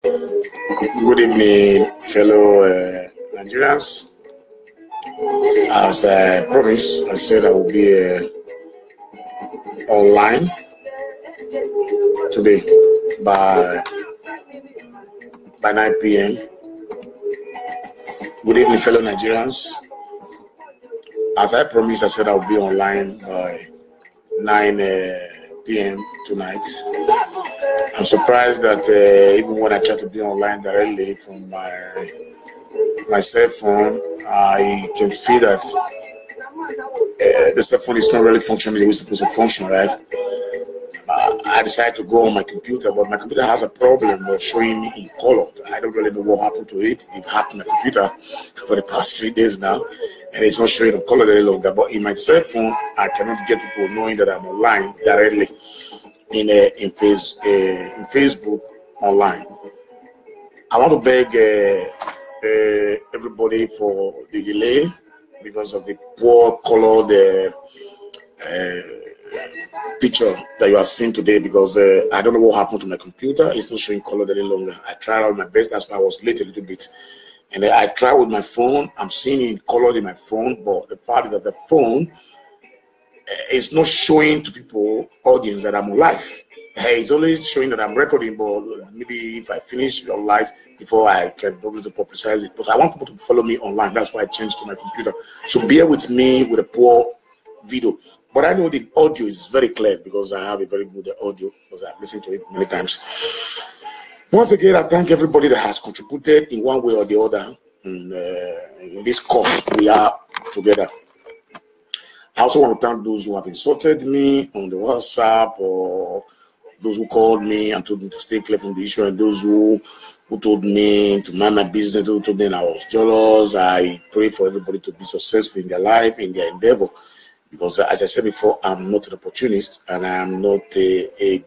Good evening, fellow Nigerians. As I promised, I said I will be online today by 9 p.m. Good evening, fellow Nigerians. As I promised, I said I will be online by 9 p.m. tonight. I'm surprised that even when I try to be online directly from my cell phone, I can feel that the cell phone is not really functioning the way it's supposed to function, right? I decided to go on my computer, but my computer has a problem of showing me in color. I don't really know what happened to it. It hacked my computer for the past 3 days now, and it's not showing in color any longer. But in my cell phone, I cannot get people knowing that I'm online directly in Facebook online. I want to beg everybody for the delay because of the poor colored picture that you are seeing today, because I don't know what happened to my computer. It's not showing color any longer. I tried out my best. That's why I was late a little bit. And I tried with my phone. I'm seeing it colored in my phone, but the fact is that the phone is not showing to people, audience, that I'm alive. It's only showing that I'm recording, but maybe if I finish your live before I can be able to publicize it. But I want people to follow me online. That's why I changed to my computer. So bear with me with a poor video. But I know the audio is very clear because I have a very good audio because I've listened to it many times. Once again, I thank everybody that has contributed in one way or the other in this course we are together. I also want to thank those who have insulted me on the WhatsApp, or those who called me and told me to stay clear from the issue, and those who told me to mind my business, who told me I was jealous. I pray for everybody to be successful in their life, in their endeavor. Because as I said before, I'm not an opportunist and I'm not a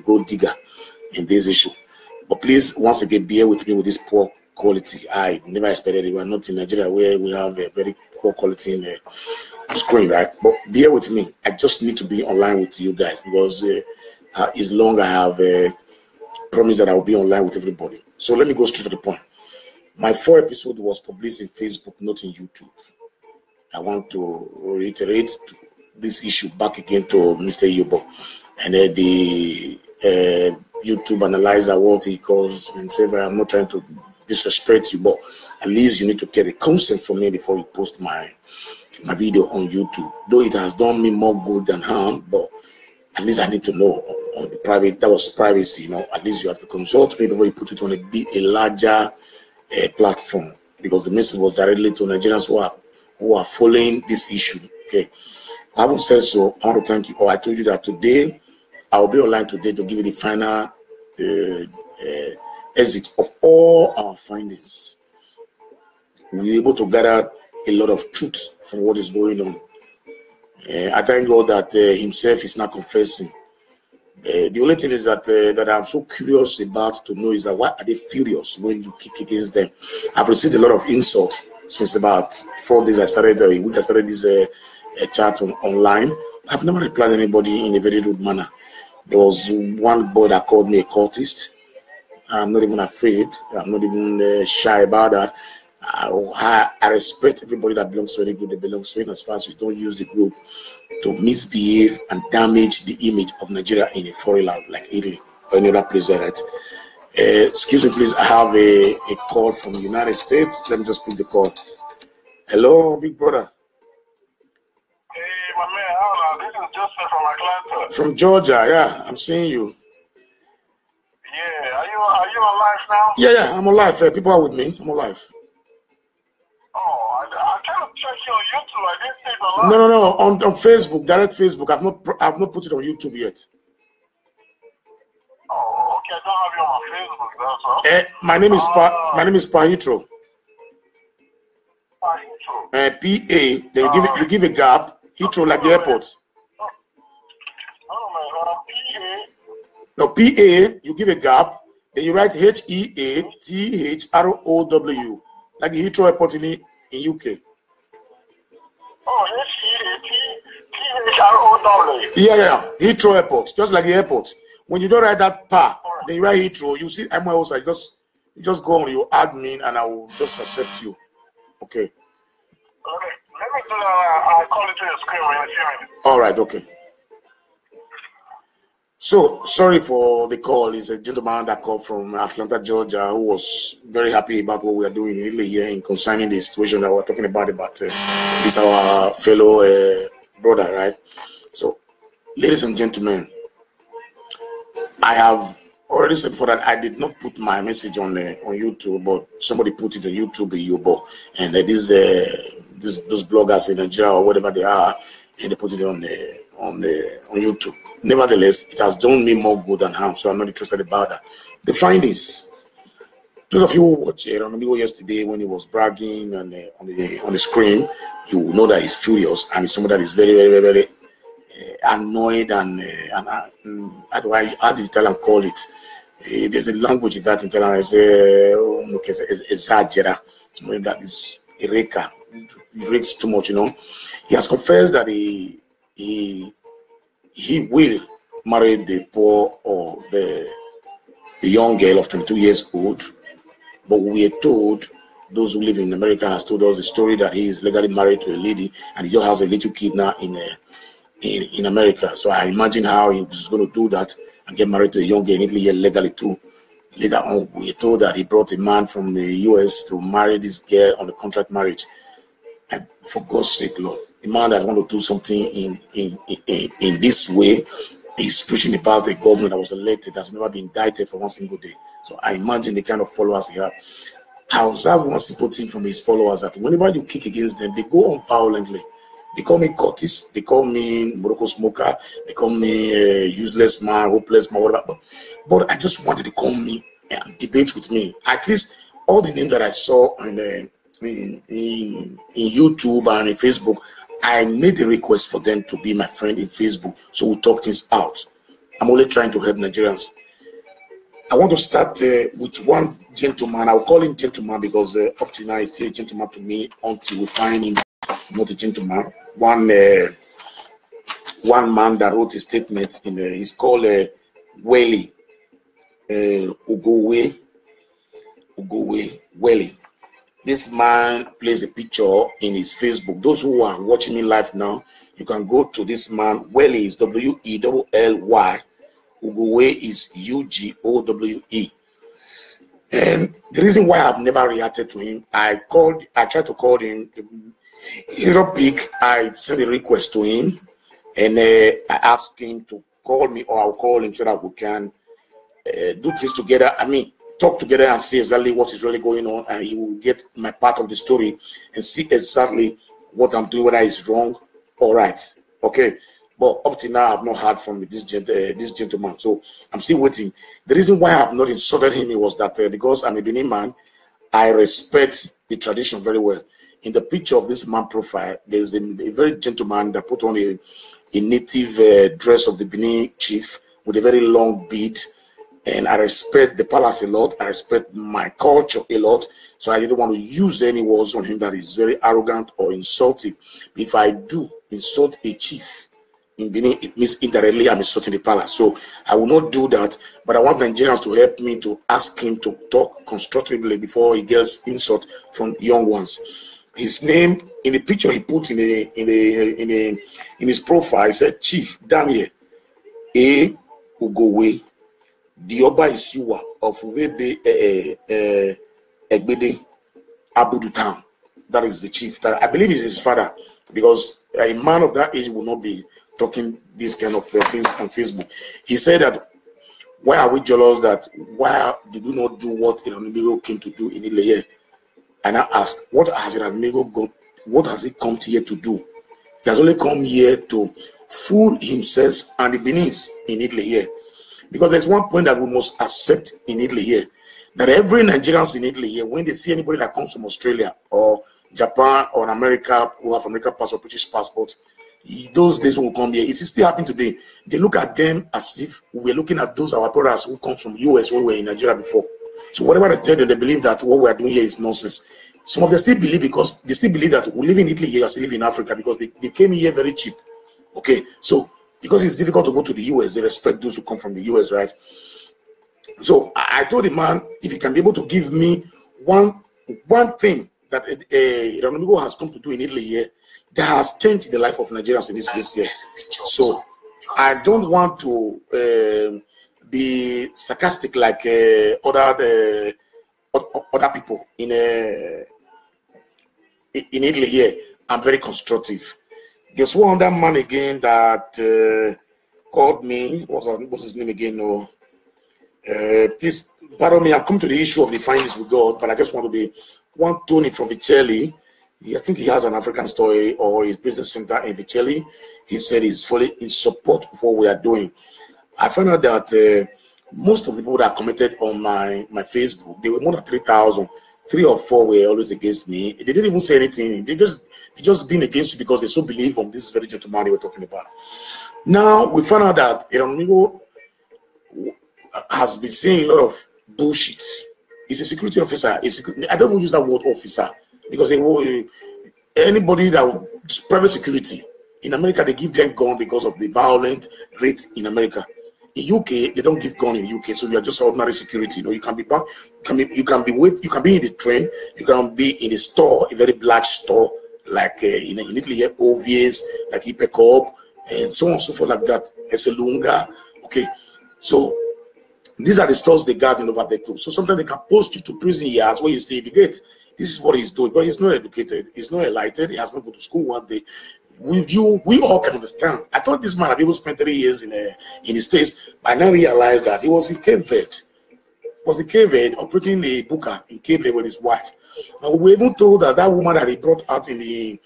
gold digger in this issue. But please, once again, bear with me with this poor quality. I never expected it. We are not in Nigeria where we have a very poor quality in the screen, right? But bear with me. I just need to be online with you guys because it's long. I have promised that I will be online with everybody. So let me go straight to the point. My 4 episode was published in Facebook, not in YouTube. I want to reiterate this issue back again to Mr. Yobo. And the YouTube analyzer, what he calls himself. I'm not trying to disrespect you, but at least you need to get a consent from me before you post my video on YouTube. Though it has done me more good than harm, but at least I need to know on the private. That was privacy, you know. At least you have to consult me before you put it on a larger platform, because the message was directly to Nigerians who are following this issue. Okay, I haven't said so. I want to thank you. I told you that today I will be online today to give you the final exit of all our findings. We were able to gather a lot of truth from what is going on. I thank God that himself is not confessing. The only thing is that I'm so curious about to know is that why are they furious when you kick against them? I've received a lot of insults since about 4 days. I started this chat online. I've never replied to anybody in a very rude manner. There was one boy that called me a cultist. I'm not even afraid. I'm not even shy about that. I respect everybody that belongs to any group that belongs to it, as far as we don't use the group to misbehave and damage the image of Nigeria in a foreign land like Italy or any other place, right? Excuse me, please. I have a call from the United States. Let me just pick the call. Hello, big brother. Hey, my man, how this is Joseph from Atlanta. From Georgia, yeah. I'm seeing you. Yeah, are you alive now? Yeah, I'm alive. People are with me. I'm alive. Oh, I kind of checked you on YouTube. I didn't see it alive. No. On Facebook, direct Facebook. I've not put it on YouTube yet. Oh, okay. I don't have you on my Facebook. That's all. My name is Pahitro. Pahitro. P-A. Then you give a gap. Hitro like the airport. Oh man, P-A. No, P-A. You give a gap. Then you write H-E-A-T-H-R-O-W. Like the Heathrow Airport in UK. Oh, H-E-A-T-H-R-O-W. Yeah. Heathrow Airport. Just like the airport. When you don't write that pa, then you write Heathrow, you see MY outside. Just You just go on your admin and I will just accept you. Okay. Okay. Let me do that. I'll call it to your screen when you hear it. All right. Okay. So sorry for the call. It's a gentleman that called from Atlanta, Georgia, who was very happy about what we are doing in Italy here in concerning the situation that we're talking about this our fellow brother, right? So, ladies and gentlemen, I have already said before that I did not put my message on YouTube, but somebody put it on YouTube in Yobo, and those bloggers in Nigeria or whatever they are, and they put it on YouTube. Nevertheless, it has done me more good than harm, so I'm not interested about that. The findings. Those of you who watched Eranomingho yesterday when he was bragging on the screen, you will know that he's furious and he's someone that is very, very, very, very annoyed and how do the Italian call it? There's a language in that Italian is exagera, something that is ereka. He reads too much, you know. He has confessed that he will marry the poor or the young girl of 22 years old, but we are told, those who live in America has told us the story that he is legally married to a lady and he just has a little kid now in America. So I imagine how he was going to do that and get married to a young girl in Italy legally too. Later on, we are told that he brought a man from the US to marry this girl on the contract marriage. And for God's sake, Lord, the man that want to do something in this way is preaching about the government that was elected has never been indicted for one single day. So I imagine the kind of followers he have. I observe one simple thing from his followers that whenever you kick against them, they go on violently. They call me Curtis, they call me Morocco smoker, they call me useless man, hopeless man, whatever. But I just wanted to call me and debate with me. At least all the names that I saw in YouTube and in Facebook, I made a request for them to be my friend in Facebook, so we talk things out. I'm only trying to help Nigerians. I want to start with one gentleman. I'll call him gentleman because up to now he's still a gentleman to me until we find him not a gentleman. One man that wrote a statement in he's called Welly Ugowe Welly. This man plays a picture in his Facebook. Those who are watching me live now, you can go to this man. Welly is W-E-L-L-Y. Ugowe is U-G-O-W-E. And the reason why I've never reacted to him, I tried to call him. He did not pick. I sent a request to him, and I asked him to call me, or I'll call him so that we can do this together. I mean, talk together and see exactly what is really going on, and he will get my part of the story and see exactly what I'm doing, whether it's wrong or right. Okay, but up to now I've not heard from this gentleman, so I'm still waiting. The reason why I've not insulted him was that because I'm a Benin man, I respect the tradition very well. In the picture of this man profile, there's a very gentleman that put on a native dress of the Benin chief with a very long beard. And I respect the palace a lot. I respect my culture a lot. So I didn't want to use any words on him that is very arrogant or insulting. If I do insult a chief in Benin, it means indirectly I'm insulting the palace. So I will not do that. But I want Nigerians to help me to ask him to talk constructively before he gets insult from young ones. His name in the picture he put in his profile, he said Chief Daniel A. Ugowe. The Oba Isiwa of Uvebe Egbede Abudu Town. That is the chief. That I believe is his father, because a man of that age will not be talking this kind of things on Facebook. He said that, why are we jealous that why did we not do what Eranomingho came to do in Ile? And I asked, what has Eranomingho got? What has he come here to do? He has only come here to fool himself and the Beninese in Italy here. Because there's one point that we must accept in Italy here, that every Nigerians in Italy here, when they see anybody that comes from Australia or Japan or America who have American passport, British passport, those days will come here. It's still happening today. They look at them as if we're looking at those our brothers who come from US when we were in Nigeria before. So whatever they tell them, they believe that what we are doing here is nonsense. Some of them still believe, because they still believe that we live in Italy here, still live in Africa, because they came here very cheap. Okay, so because it's difficult to go to the US, they respect those who come from the US, right? So I told the man, if he can be able to give me one thing that Eranomingho has come to do in Italy here that has changed the life of Nigerians in this place here. So I don't want to be sarcastic like other people in Italy here. I'm very constructive. There's one other man again that called me. What's his name again? No. Please pardon me. I've come to the issue of the findings with God, but I just want to be one Tony from Vicelli. I think he has an African story or his business center in Vicelli. He said he's fully in support of what we are doing. I found out that most of the people that commented on my Facebook, they were more than 3,000. 3 or 4 were always against me. They didn't even say anything. They just been against you because they so believe on this very gentleman they were talking about. Now we found out that Eranomingho has been saying a lot of bullshit. He's a security officer. I don't even use that word officer because anybody that private security in America, they give them gun because of the violent rate in America. In UK, they don't give gun in UK, so you are just ordinary security. You know, you can be back, you can be in the train, you can be in a store, a very large store, like in Italy here, OVS, like Ipecop, and so on and so forth like that. Eselunga. Okay, so these are the stores they guard over there too. So sometimes they can post you to prison yards where you stay in the gate. This is what he's doing, but he's not educated, he's not enlightened, he has not gone to school one day. We all can understand. I thought this man had even spent 3 years in the States, but I now realized that he was in Cape Verde. Operating a booker in Cape Verde with his wife. And we were even told that that woman that he brought out in the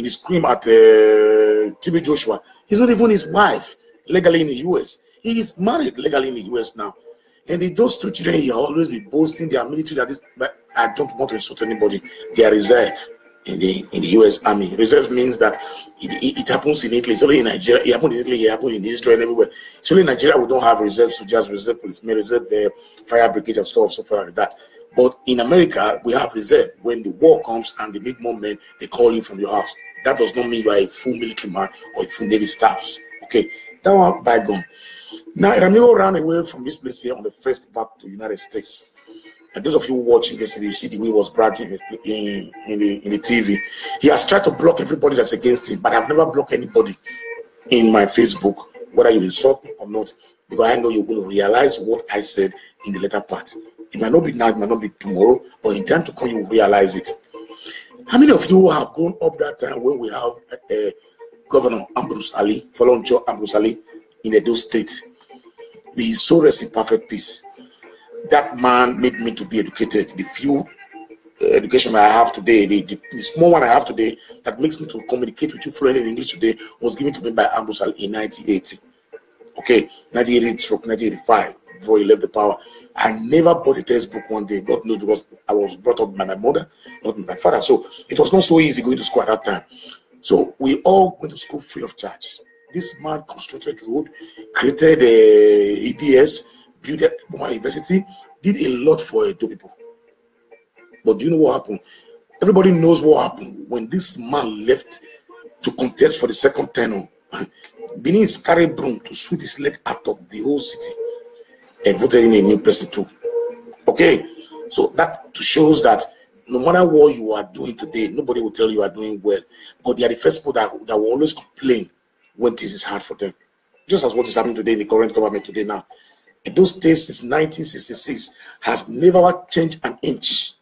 scream at TB Joshua, he's not even his wife legally in the US. He is married legally in the US now. And those 2 children, he always be boasting their military that is, but I don't want to insult anybody. They are reserve in the US Army. Reserve means that it happens in Italy. It's only in Nigeria. It happened in Italy. It happened in Israel and everywhere. It's only in Nigeria we don't have reserves, so just reserve policemen, reserve fire brigade and stuff like that. But in America, we have reserve. When the war comes and they need more men, they call you from your house. That does not mean you are a full military man or a full Navy staff. Okay, that one bygone. Now, Eranomingho ran away from this place here on the first back to the United States. And those of you watching yesterday, you see the way he was bragging in the TV. He has tried to block everybody that's against him, but I've never blocked anybody in my Facebook, whether you insult me or not, because I know you're going to realize what I said in the later part. It might not be now, it might not be tomorrow, but in time to come, you will realize it. How many of you have grown up that time when we have Governor Ambrose Ali, following Joe Ambrose Ali in Edo State? May his soul rest in perfect peace. That man made me to be educated. The few education I have today, the small one I have today, that makes me to communicate with you fluently in English today, was given to me by Ambrose Ali in 1980. Okay, 1980-1985, before he left the power. I never bought a textbook one day, God knows, because I was brought up by my mother, not my father. So it was not so easy going to school at that time. So we all went to school free of charge. This man constructed road, created a EBS, built a university, did a lot for Edo people. But do you know what happened? Everybody knows what happened when this man left to contest for the second tenure. Benin carried broom to sweep his leg out of the whole city and voted in a new person too. Okay, so that shows that no matter what you are doing today, nobody will tell you are doing well. But they are the first people that will always complain when this is hard for them. Just as what is happening today in the current government today now. In those days since 1966 has never changed an inch.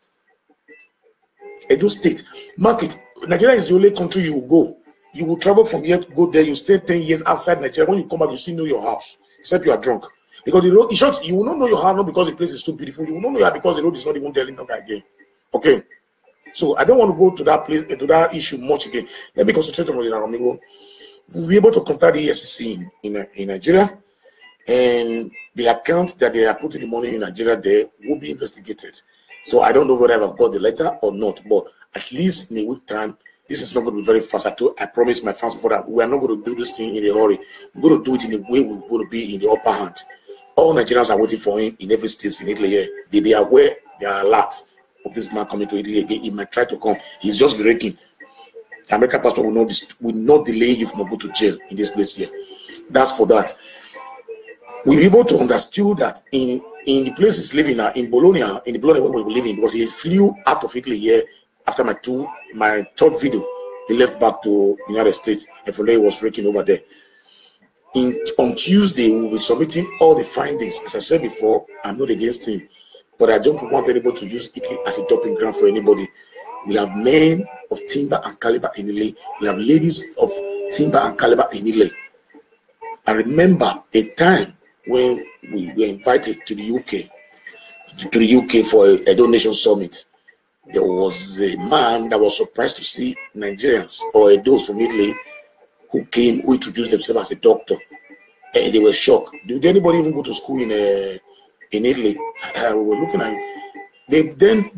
Edo State, market. Nigeria is the only country you will go. You will travel from here to go there. You stay 10 years outside Nigeria. When you come back, you still know your house, except you are drunk. Because the road, in short, you will not know your house, not because the place is too beautiful. You will not know your because the road is not even there again. Okay. So I don't want to go to that place, to that issue much again. Let me concentrate on Eranomingho. We'll be able to contact the EFCC in Nigeria, and the account that they are putting the money in Nigeria there will be investigated. So I don't know whether I've got the letter or not, but at least in a week time, this is not going to be very fast. I promise my fans before that we are not going to do this thing in a hurry. We're going to do it in a way we're going to be in the upper hand. All Nigerians are waiting for him in every state in Italy here. They be aware there are a lot of this man coming to Italy again. He might try to come. He's just breaking. The American passport will not delay you from going to jail in this place here. That's for that. We'll be able to understand that in in the place he's living now, in Bologna, in the Bologna where we were living, because he flew out of Italy here after my third video. He left back to the United States, and from there he was raking over there. On Tuesday, we will be submitting all the findings. As I said before, I'm not against him, but I don't want anybody to use Italy as a dumping ground for anybody. We have men of timber and caliber in Italy. We have ladies of timber and caliber in Italy. I remember a time when we were invited to the UK for a donation summit. There was a man that was surprised to see Nigerians or those from Italy who came, who introduced themselves as a doctor, and they were shocked. Did anybody even go to school in Italy? We were looking at it. Then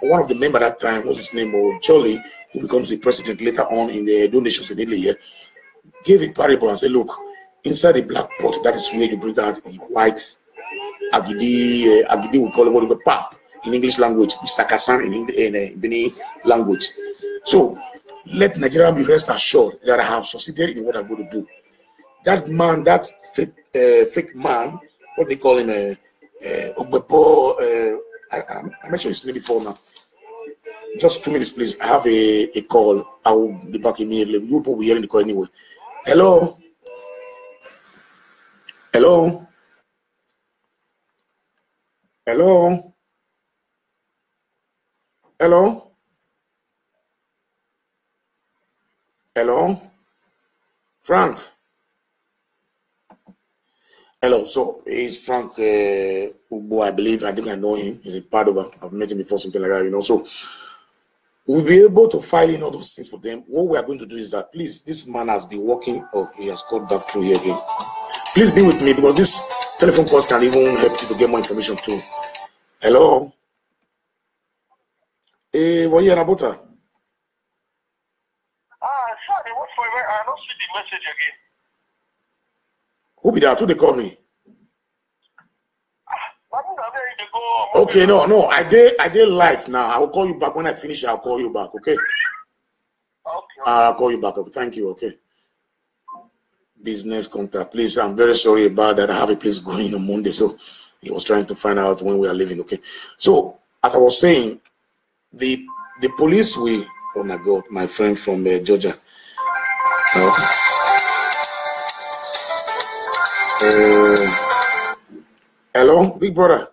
one of the members at that time, was his name, was Jolly, who becomes the president later on in the donations in Italy here, gave a parable and said, look, inside the black pot, that is where you bring out the white agidi, we call it what we call pap in English language, sakasan in Benin language. So let Nigeria be rest assured that I have succeeded in what I'm going to do. That man, that fake man, what they call him, I mentioned his name before now. Just 2 minutes, please. I have a call. I will be back immediately. You will be hearing the call anyway. Hello? Hello? Hello? Hello? Hello? Frank? Hello, so he's Frank Ugbo, I believe. I think I know him. He's a Padova. I've met him before, something like that, you know. So we'll be able to file in all those things for them. What we are going to do is that, please, this man has been working. Oh, he has called back through here again. Please be with me, because this telephone calls can even help you to get more information too. Hello? What you about? Sorry, what for? I don't see the message again. Who be that? Who they call me? Okay, no. I did live now. I will call you back when I finish. I'll call you back. Okay. Okay. I'll call you back. Thank you. Okay. Business contact. Please, I'm very sorry about that. I have a place going on Monday, so he was trying to find out when we are leaving. Okay. So as I was saying, the police will. Oh my God, my friend from Georgia. Hello, big brother.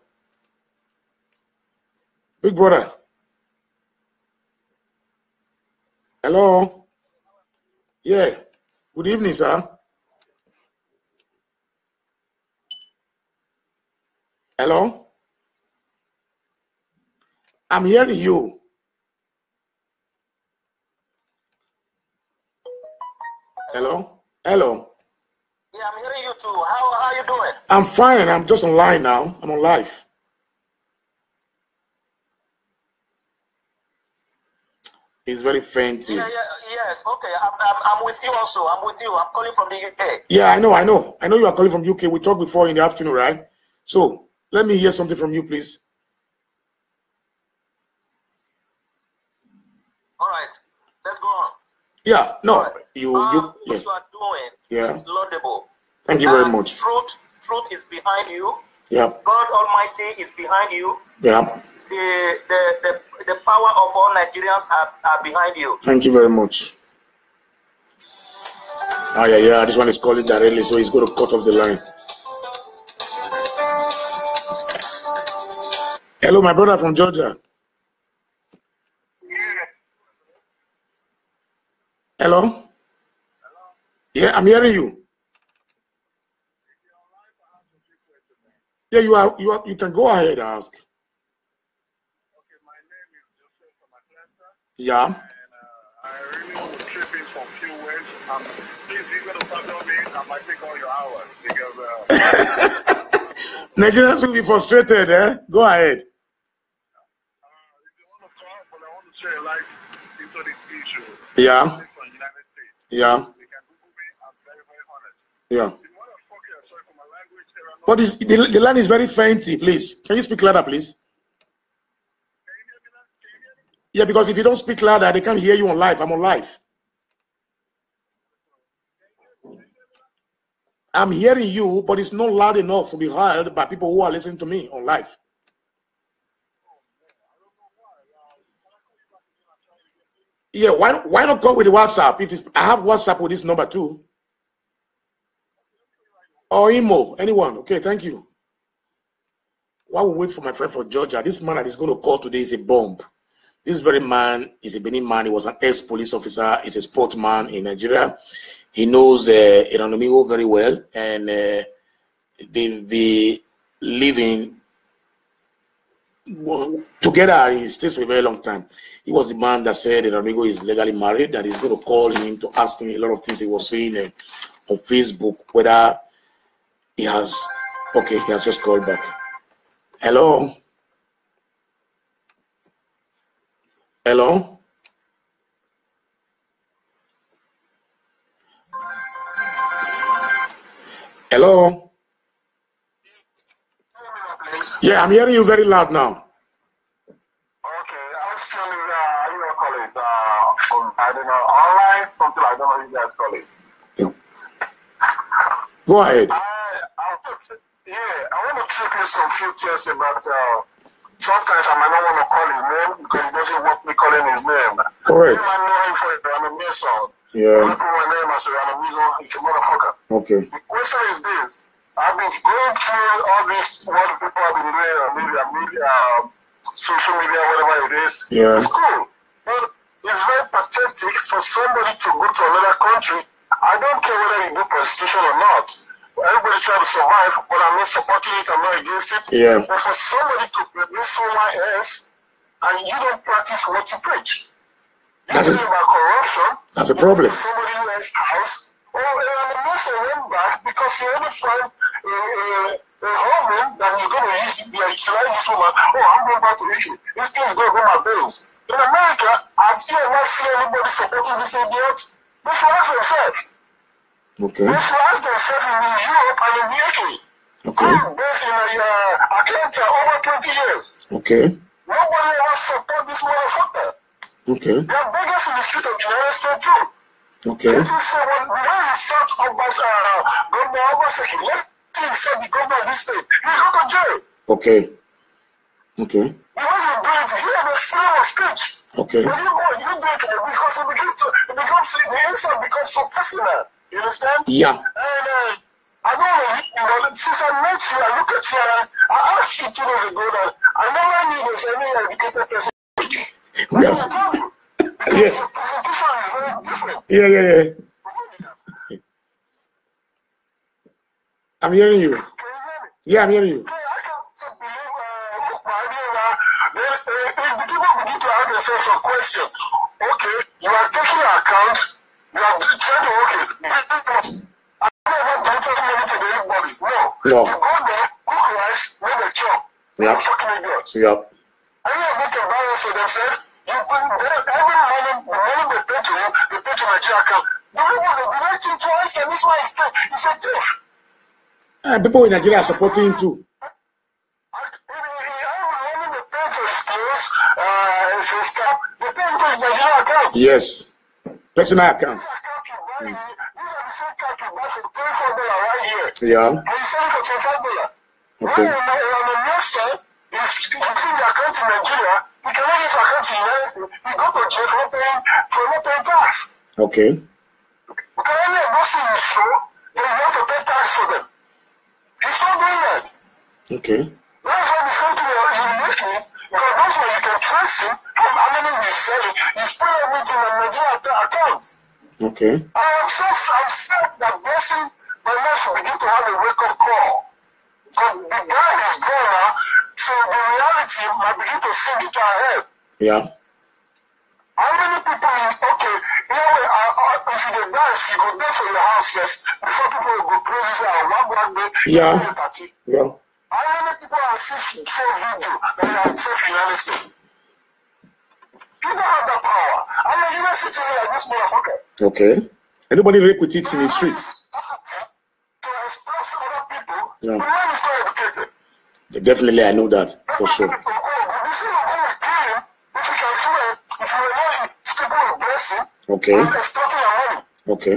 Big brother. Hello. Yeah. Good evening, sir. Hello. I'm hearing you. Hello. Hello. Yeah, I'm hearing you too. How you doing? I'm fine. I'm just online now. I'm on live. It's very fainty. Yes. Okay. I'm with you also. I'm with you. I'm calling from the UK. Yeah, I know you are calling from UK. We talked before in the afternoon, right? So let me hear something from you, please. All right. Let's go on. Yeah. No. Right. What you are doing is laudable. Thank you very much. Truth is behind you. Yeah. God Almighty is behind you. Yeah. The power of all Nigerians are behind you. Thank you very much. Oh yeah. This one is calling directly, so he's going to cut off the line. Hello, my brother from Georgia. Hello. Yeah, I'm hearing you. Yeah, you can go ahead and ask. Okay, my name is Joseph from Atlanta. Yeah. And I really want to trip in for a few words. Please, you're going to pardon me. I might take all your hours because Nigerians will be frustrated, eh? Go ahead. If you want to talk, but I want to share light into this issue. Yeah. From the United States. Yeah. You can Google me. I'm very, very honest. Yeah. Sorry for my language. But the line is very fainty, please. Can you speak louder, please? Yeah, because if you don't speak louder, they can't hear you on live. I'm on live. I'm hearing you, but it's not loud enough to be heard by people who are listening to me on live. Yeah, why not call with the WhatsApp? I have WhatsApp with this number too. Or email, anyone. Okay, thank you. While we wait for my friend for Georgia, this man that is going to call today is a bomb. This very man is a Benin man. He was an ex-police officer. He's a sportsman in Nigeria. He knows Eranomingho very well, and they've been living together. He stays for a very long time. He was the man that said Eranomingho is legally married, that he's going to call him to ask him a lot of things he was saying on Facebook, whether he has. Okay, he has just called back. Hello. Hello. Hello. Yeah, I'm hearing you very loud now. Okay, I was telling you know, call it I don't know, online, something I don't know you guys call it. Yeah. Go ahead. I want to check you some few things about sometimes I might not want to call his name because he doesn't want me calling his name. Correct. I know him for Eranomingho. Yeah. I put my name as Eranomingho, he's a motherfucker. Okay. The question is this. I've been going through all this, what people have been doing on media, social media, whatever it is. Yeah. It's cool. But it's very pathetic for somebody to go to another country. I don't care whether you do prostitution or not. Everybody try to survive, but I'm not supporting it, I'm not against it. Yeah. But for somebody to produce someone else, and you don't practice what you preach. You're talking about corruption. That's a problem. Somebody else's house. Eranomingho went back because he only found a woman that is going to utilize this woman. Oh, I'm going back to Italy. This thing is going to go my bills. In America, I've not seen anybody supporting this idiot. They should ask themselves. Okay. They should ask themselves in Europe and in the UK. Okay. I'm based in Atlanta over 20 years. Okay. Nobody ever support this motherfucker. Okay. They are beggars in the street of the United States too. Okay. Let him say when he sought Governor Obaseki, let him say the governor of this state. He's go to jail. Okay. Okay. Because you do it, you have a freedom of speech. Okay. But you do it because the insult becomes so personal. You understand? Yeah. And I don't know, since I met you, I look at you and I asked you 2 days ago that I never knew there was any educated person. Yes. I told you. Because Yeah. your presentation is very different. Yeah. I'm hearing you. Can you hear me? Yeah, I'm hearing you. I can't believe if the people begin to ask themselves some question, okay, you are taking account, you are trying to, okay, I never donated money to anybody. No. No. You go there, cook rice, make a chop. Yeah. Fucking idiots. Yeah. And you have to buy for themselves, you put every money, the money they pay to you, they pay to Nigeria account. The people they donate you twice, and this one is a thief. People in Nigeria are supporting him too. Yes. Personal account. These are the same card you buy for $34 right here. Yeah. And you sell it for $25. Okay. When Eranomingho said he's using the account in Nigeria, he cannot use account in the United States. He go to jail for not paying tax. Okay. Because any of those things show, then you have to pay tax for them. He's not doing that. Okay. That's why the same thing uniquely, because that's why you can trace him, how many he's selling, he's putting everything on Nigeria account. Okay. I'm sad that Blessing my life should begin to have a wake-up call. Because the guy is gone now, so the reality might begin to sink into our head. Yeah. How many people okay, you know, if you dance, you go there for your house first, before people will go crazy and one day, Yeah. party. Yeah. How many people have seen show video that they are safe in the United States? You don't have that power. I'm a US citizen like this motherfucker. Okay. Anybody rape with it in the streets? To express other people, Yeah. the man is not educated. Definitely, I know that for sure. If you can see it, if you know stupid with blessing, Okay. you're extorting your money. Okay.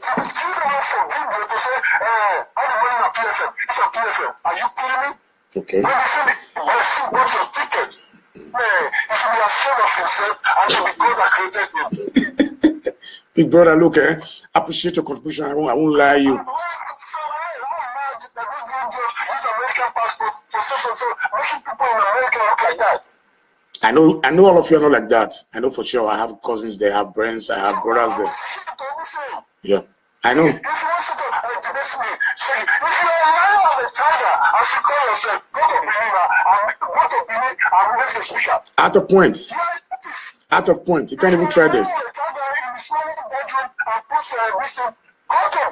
You don't wait for video to say, how the money on PFM? It's on PFM. Are you kidding me? Okay. When you see the person bought your ticket, man, you should be ashamed of yourself and to be God that created you. Big brother, look, appreciate your contribution. I won't lie you. American passport so making people in America look like that. I know all of you are not like that. I know for sure. I have cousins there, I have friends, I have brothers there. Yeah, I know. If you want to debate me, say, if you are a lion of a tiger, as you call yourself, go to Benin and raise the speaker. Out of point. Out of point. You can't even try this. Go to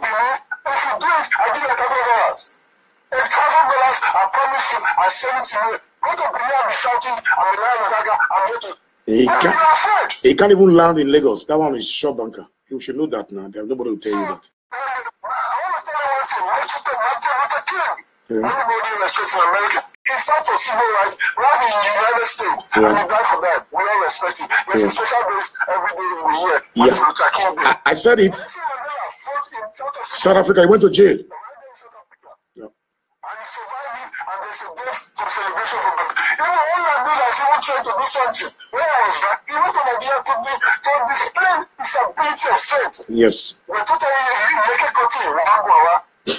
Benin. If you do it, I give you $1,000. $1,000, I promise you, I send it to you. Go to Benin and be shouting, I'm a lion of Gaga, I'm going to. He can't even land in Lagos. That one is short bunker. You should know that now. There's nobody will tell you that. I want to tell you one thing. Not a king. Everybody respects America. He's out for civil rights, right in the United States. And he died for that. We all respect it. There's a special base every day in the year. I said it. South Africa, he went to jail. And he survived it, and there's a day for celebration for them. Even all I did, I said, trying to do something. When I was back, he went to Nigeria to display his ability of strength. Yes. We're totally making continue.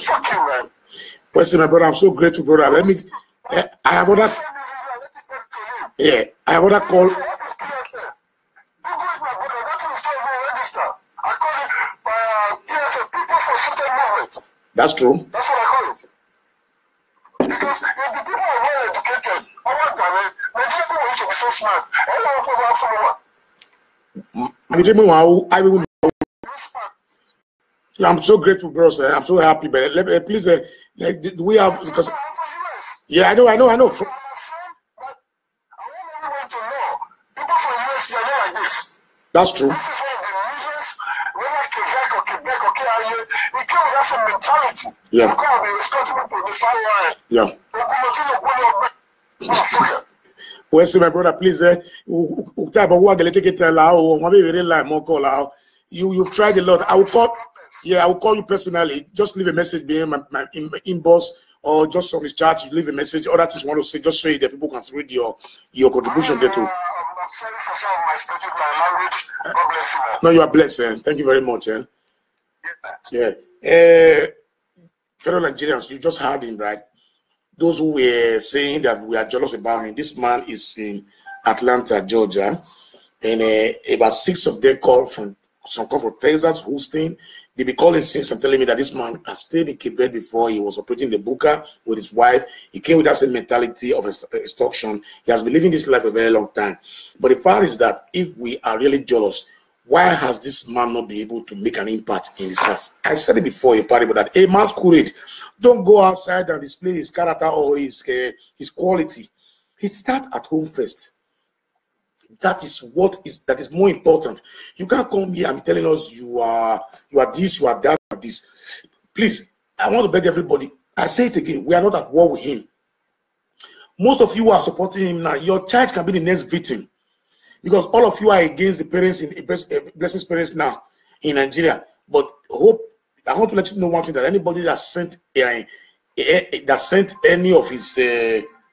Fuck you, man. Listen, my brother, I'm so grateful, brother. Let me. I have other. Yeah, I have other call. I call it People for Shooting Movement. That's true. That's what I call it. Because if the people are well educated, Nigerian people used to be so smart. I'm so grateful, bro. Sir. I'm so happy. But please, do we have because? Yeah, I know. I want everyone to know. People from US, they are not like this. That's true. This is one of the leaders, whether Quebec or KIA, they came with that mentality. Yeah. They come and be responsible for the fire. Yeah. Well, see, my brother, please, you've tried a lot. I will call. Yeah, I will call you personally. Just leave a message behind my inbox or just on his chat. You leave a message. All that is want to say. Just so that people can read your contribution there too. I'm sorry for some of my speech, my language. God bless you. No, you are blessed. Thank you very much. Yeah. Fellow Nigerians, you just heard him, right? Those who were saying that we are jealous about him. This man is in Atlanta, Georgia, and about 6 of them called from Texas, Houston. They be calling since and telling me that this man has stayed in Quebec before. He was operating the booker with his wife. He came with that same mentality of extortion. He has been living this life a very long time. But the fact is that if we are really jealous, why has this man not been able to make an impact in this house? I said it before a party, but that a masquerade, don't go outside and display his character or his quality. He start at home first. That is more important. You can't come here and be telling us you are this, you are that, you are this. Please, I want to beg everybody. I say it again. We are not at war with him. Most of you are supporting him now. Your child can be the next victim. Because all of you are against the parents in Blessing's parents now in Nigeria. But I want to let you know one thing, that anybody that sent any of his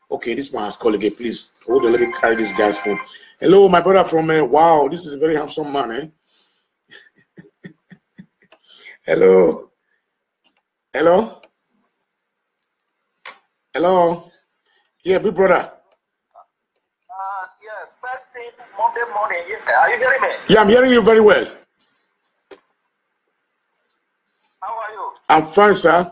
okay, this man has called again. Please hold on, let me carry this guy's phone. Hello, my brother from wow, this is a very handsome man, Hello. Yeah, big brother. Yeah, first thing Monday morning. Are you hearing me? Yeah, I'm hearing you very well. How are you? I'm fine, sir.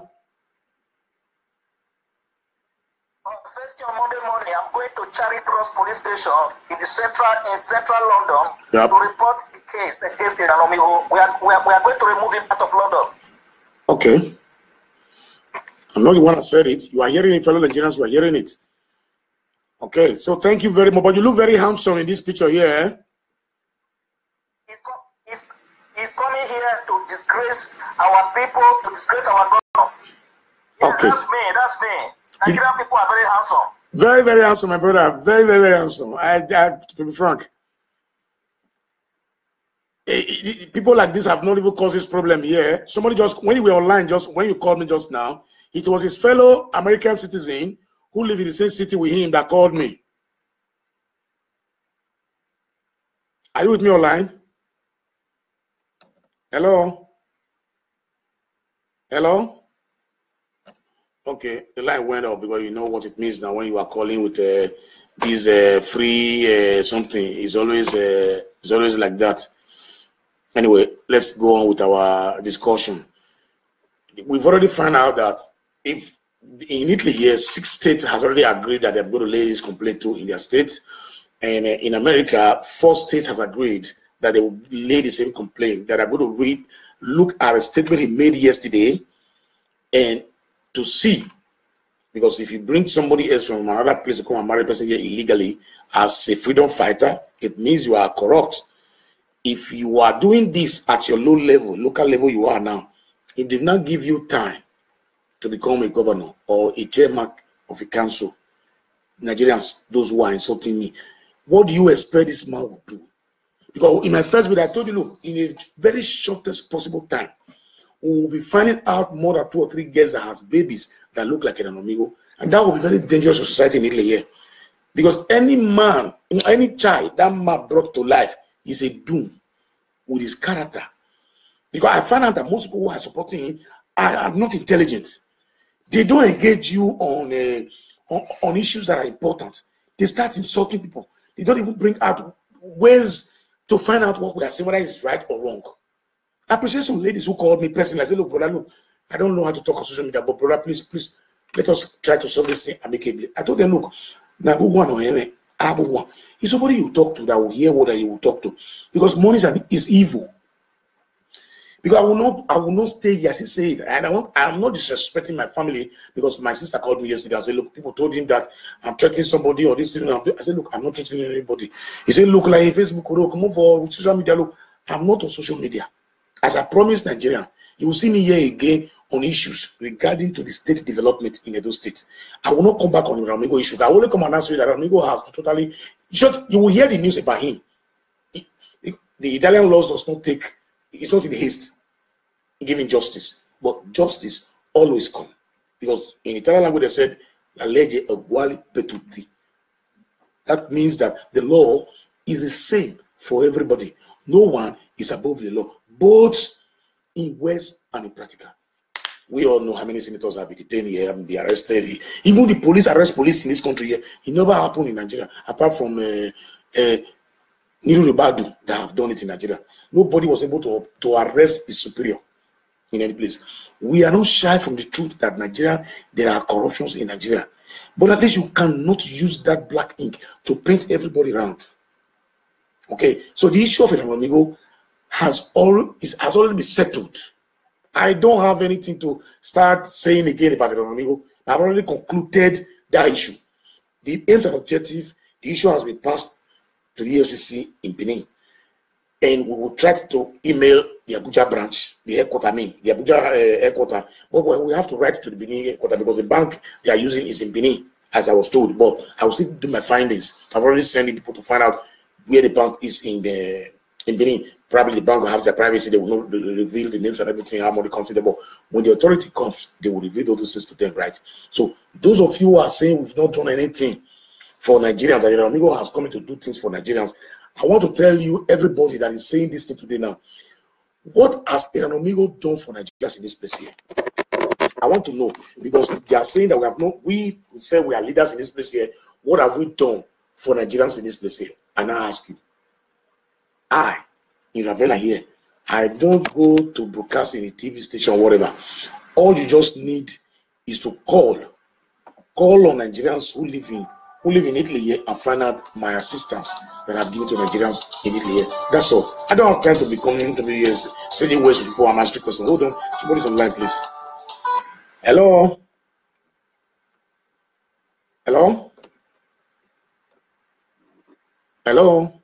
First thing on Monday morning, I'm going to Charing Cross Police Station in central London to report the case against Eranomingho. We are going to remove him out of London. Okay. I'm not the one that said it. You are hearing it, fellow Nigerians. You are hearing it. Okay, so thank you very much. But you look very handsome in this picture here. He's coming here to disgrace our people, to disgrace our government. Yeah, okay. That's me. Nigerian people are very handsome. Very, very handsome, my brother. Very, very, very handsome. To be frank. People like this have not even caused this problem here. Somebody just, when you were online, just when you called me just now, it was his fellow American citizen who live in the same city with him that called me. Are you with me online? Hello? Hello? Okay, the line went up because you know what it means now when you are calling with this free something. It's always like that. Anyway, let's go on with our discussion. We've already found out that if in Italy here, 6 states has already agreed that they're going to lay this complaint to in their states, and in America, 4 states have agreed that they will lay the same complaint, that are going to look at a statement he made yesterday and to see, because if you bring somebody else from another place to come and marry a person here illegally as a freedom fighter, it means you are corrupt. If you are doing this at your local level you are now, it did not give you time to become a governor or a chairman of a council. Nigerians, those who are insulting me, what do you expect this man will do? Because in my first video, I told you, look, in a very shortest possible time, we will be finding out more than 2 or 3 girls that has babies that look like Eranomingho, and that will be very dangerous to society in Italy here. Because any man, any child that man brought to life is a doom with his character. Because I found out that most people who are supporting him are not intelligent. They don't engage you on issues that are important. They start insulting people. They don't even bring out ways to find out what we are saying, whether it's right or wrong. I appreciate some ladies who called me personally. I said, look, brother, look, I don't know how to talk on social media, but brother, please, let us try to solve this thing amicably. I told them, look, now who one or any, is somebody you talk to that will hear what you will talk to. Because money is evil. Because I will not stay here, as he said, and I'm not disrespecting my family, because my sister called me yesterday and said, look, people told him that I'm threatening somebody or this thing. I said, look, I'm not threatening anybody. He said, look, like Facebook, come on for social media. Look, I'm not on social media. As I promised Nigeria, you will see me here again on issues regarding to the state development in Edo State. I will not come back on the Eranomingho issue. I will only come and answer you that Eranomingho has totally, you will hear the news about him. The Italian laws does not take, it's not in haste giving justice, but justice always come. Because in Italian language they said, la legge uguale per tutti. That means that the law is the same for everybody. No one is above the law, both in words and in practical. We all know how many senators have been detained here, have been arrested. Even the police arrest police in this country here. It never happened in Nigeria, apart from Niru Ribadu that have done it in Nigeria. Nobody was able to arrest his superior in any place. We are not shy from the truth that Nigeria, there are corruptions in Nigeria. But at least you cannot use that black ink to paint everybody around. Okay, so the issue of Eranomingho has already been settled. I don't have anything to start saying again about Eranomingho. I've already concluded that issue. The aims and objective, the issue has been passed to the EFCC in Benin. And we will try to email the Abuja branch, the headquarters, the Abuja headquarters. But we have to write to the Benin headquarters because the bank they are using is in Benin, as I was told. But I will still do my findings. I've already sent people to find out where the bank is in Benin. Probably the bank will have their privacy. They will not reveal the names and everything, how much comfortable. When the authority comes, they will reveal all those things to them, right? So those of you who are saying we've not done anything for Nigerians, and Eranomingho has come to do things for Nigerians, I want to tell you, everybody that is saying this thing today now, what has Eranomingho done for Nigerians in this place here? I want to know, because they are saying that we say we are leaders in this place here. What have we done for Nigerians in this place here? And I ask you, in Ravenna here, I don't go to broadcast in a TV station or whatever. All you just need is to call on Nigerians who live in Italy here and find out my assistance that I've given to Nigerians in Italy here. That's all. I don't have time to be coming to be sending ways to people. I'm asking questions. Hold on. Somebody's online, please. Hello? Hello? Hello?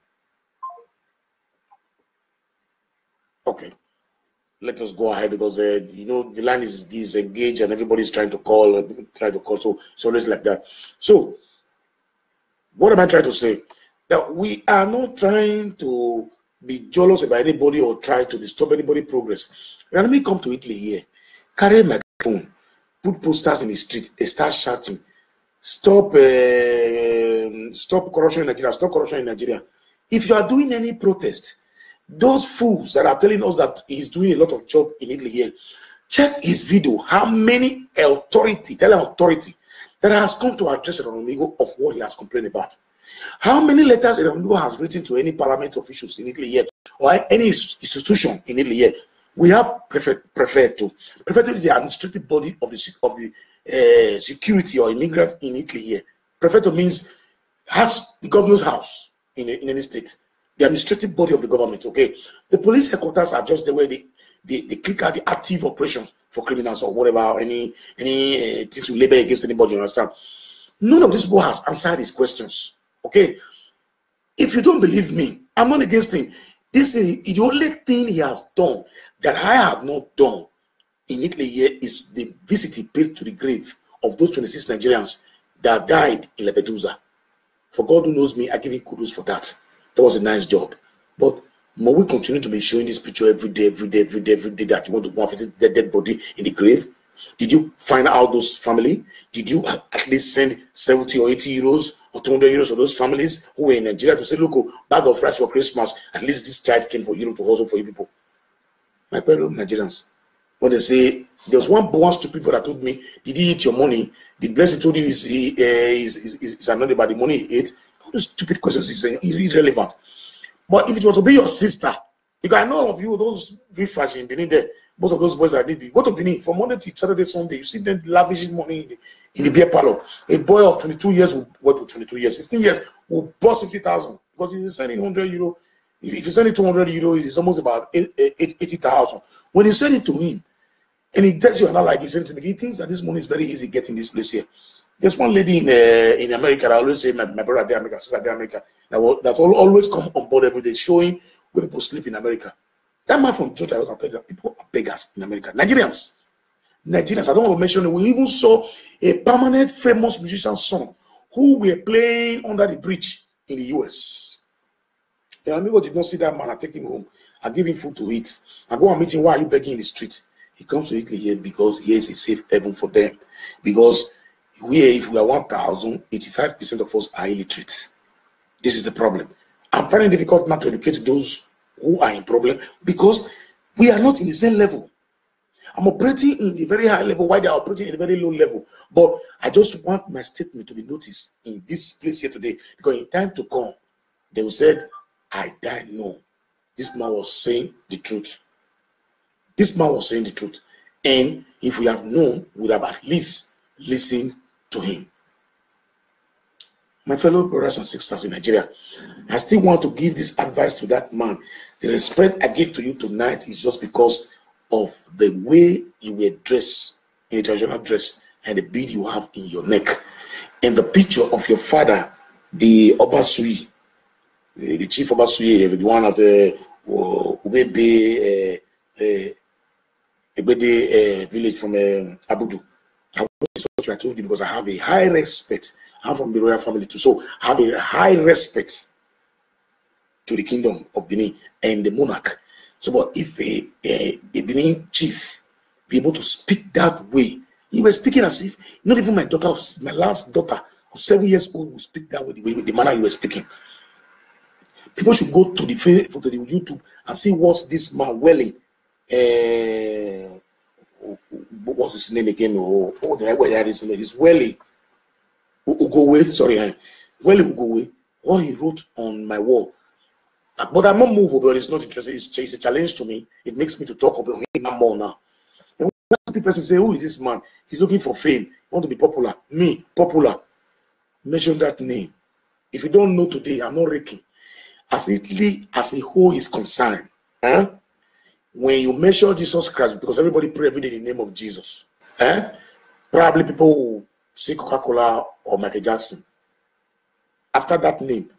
Okay. Let us go ahead because you know the line is disengaged and everybody's trying to call, so it's always like that. So what am I trying to say? That we are not trying to be jealous about anybody or try to disturb anybody's progress. Let me come to Italy here, carry my phone, put posters in the street, and start shouting, stop corruption in Nigeria, stop corruption in Nigeria. If you are doing any protest, those fools that are telling us that he's doing a lot of job in Italy here, check his video. How many authority that has come to address Eranomingho of what he has complained about? How many letters Eranomingho has written to any parliament officials in Italy yet, or any institution in Italy yet? We have prefetto. Prefetto is the administrative body of the security or immigrants in Italy here. Prefetto means has the governor's house in any state, the administrative body of the government. Okay, the police headquarters are just the way they click out the active operations for criminals or whatever, any things to labor against anybody. You understand? None of this boy has answered his questions. Okay, if you don't believe me, I'm not against him. This is the only thing he has done that I have not done in Italy here is the visit he paid to the grave of those 26 Nigerians that died in Lampedusa. For God who knows me, I give him kudos for that. That was a nice job. But will we continue to be showing this picture every day that you want to go and visit the dead body in the grave? Did you find out those family? Did you at least send 70 or 80 euros or 200 euros to those families who were in Nigeria to say, look, bag of rice for Christmas, at least this child came for Europe to hustle for you people? My fellow Nigerians, when they say, there was one stupid people that told me, did he eat your money? Did Blessing told you is another about the money he ate? All those stupid questions is irrelevant. But if it was to be your sister, because I know all of you, those refresh in Benin there, most of those boys that need you go to Benin from Monday to Saturday, Sunday, you see them lavishing money in the beer parlor. A boy of 22 years will what to 22 years, 16 years will bust 50,000 because if you send in 100 euro, if you send it 200 euros, it's almost about 80,000. When you send it to him, and he tells you not like you send it to me, he thinks that this money is very easy getting this place here. There's one lady in America that I always say, my brother there, America, sister there, America, that's always come on board every day, showing where people sleep in America. That man from Georgia, I was telling you that people are beggars in America. Nigerians, I don't want to mention it. We even saw a permanent famous musician's son who were playing under the bridge in the US. The amigo did not see that man and take him home and give him food to eat and go and meet him. Why are you begging in the street? He comes to Italy here because here is a safe haven for them. Because if we are 1,000, 85% of us are illiterate. This is the problem. I'm finding it difficult not to educate those who are in problem because we are not in the same level. I'm operating in the very high level while they are operating in the very low level. But I just want my statement to be noticed in this place here today, because in time to come, they will say, I died. No, this man was saying the truth. This man was saying the truth. And if we have known, we would have at least listened to him. My fellow brothers and sisters in Nigeria, I still want to give this advice to that man. The respect I give to you tonight is just because of the way you were dressed in a traditional dress and the bead you have in your neck, and the picture of your father, the Obasui, the chief Obasui, the one of the Ubebe village from Abudu. I told you because I have a high respect. I'm from the royal family too, so I have a high respect to the kingdom of Benin and the monarch. So, but if a Benin chief be able to speak that way, he was speaking as if not even my last daughter of 7 years old will speak that way, the manner you were speaking. People should go to the YouTube and see what's this man Welly. What's his name again? Oh, did I wear his name? It's Welly Ugowe. Sorry, Welly Ugowe. What he wrote on my wall. But I'm not movable, but it's not interesting. It's a challenge to me. It makes me to talk about him more now. And when people say, who is this man? He's looking for fame. He want to be popular. Me, popular. Mention that name. If you don't know today, I'm not raking. As Italy as a whole is concerned, when you measure Jesus Christ, because everybody pray every day in the name of Jesus, probably people will say Coca-Cola or Michael Jackson. After that name,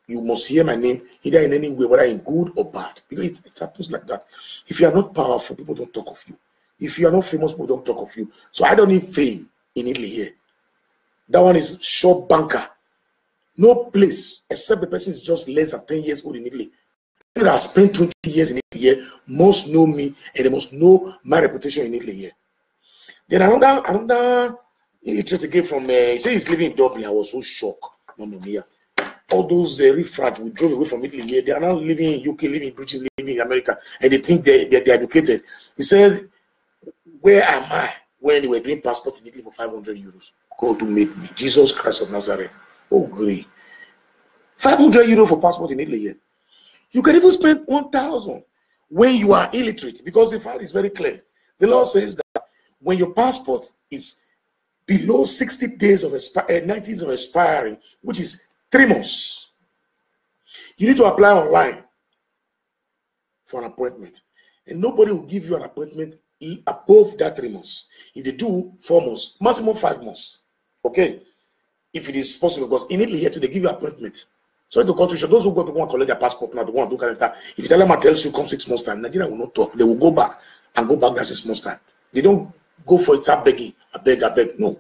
you must hear my name either in any way, whether in good or bad, because it happens like that. If you are not powerful, people don't talk of you. If you are not famous, people don't talk of you. So I don't need fame in Italy here. That one is short banker. No place, except the person is just less than 10 years old in Italy, that I spent 20 years in Italy here must know me and they must know my reputation in Italy here. Then another illiterate again from, he said he's living in Dublin. I was so shocked. Mamma mia. All those riffraff we drove away from Italy here, they are now living in UK, living in Britain, living in America, and they think they're educated. He said, where am I when they were doing passport in Italy for 500 euros? God to meet me. Jesus Christ of Nazareth. Oh, great. 500 euros for passport in Italy here. You can even spend 1,000 when you are illiterate, because the file is very clear. The law says that when your passport is below 60 days of 90s of expiring, which is 3 months, you need to apply online for an appointment. And nobody will give you an appointment above that 3 months. If they do, 4 months, maximum 5 months. Okay? If it is possible, because in Italy here too, they give you an appointment. So in the country, those who go to want to collect their passport now, they want to do character. If you tell them and tells you come 6 months time, Nigeria will not talk. They will go back and go back that 6 months time. They don't go for it, start begging. I beg. No.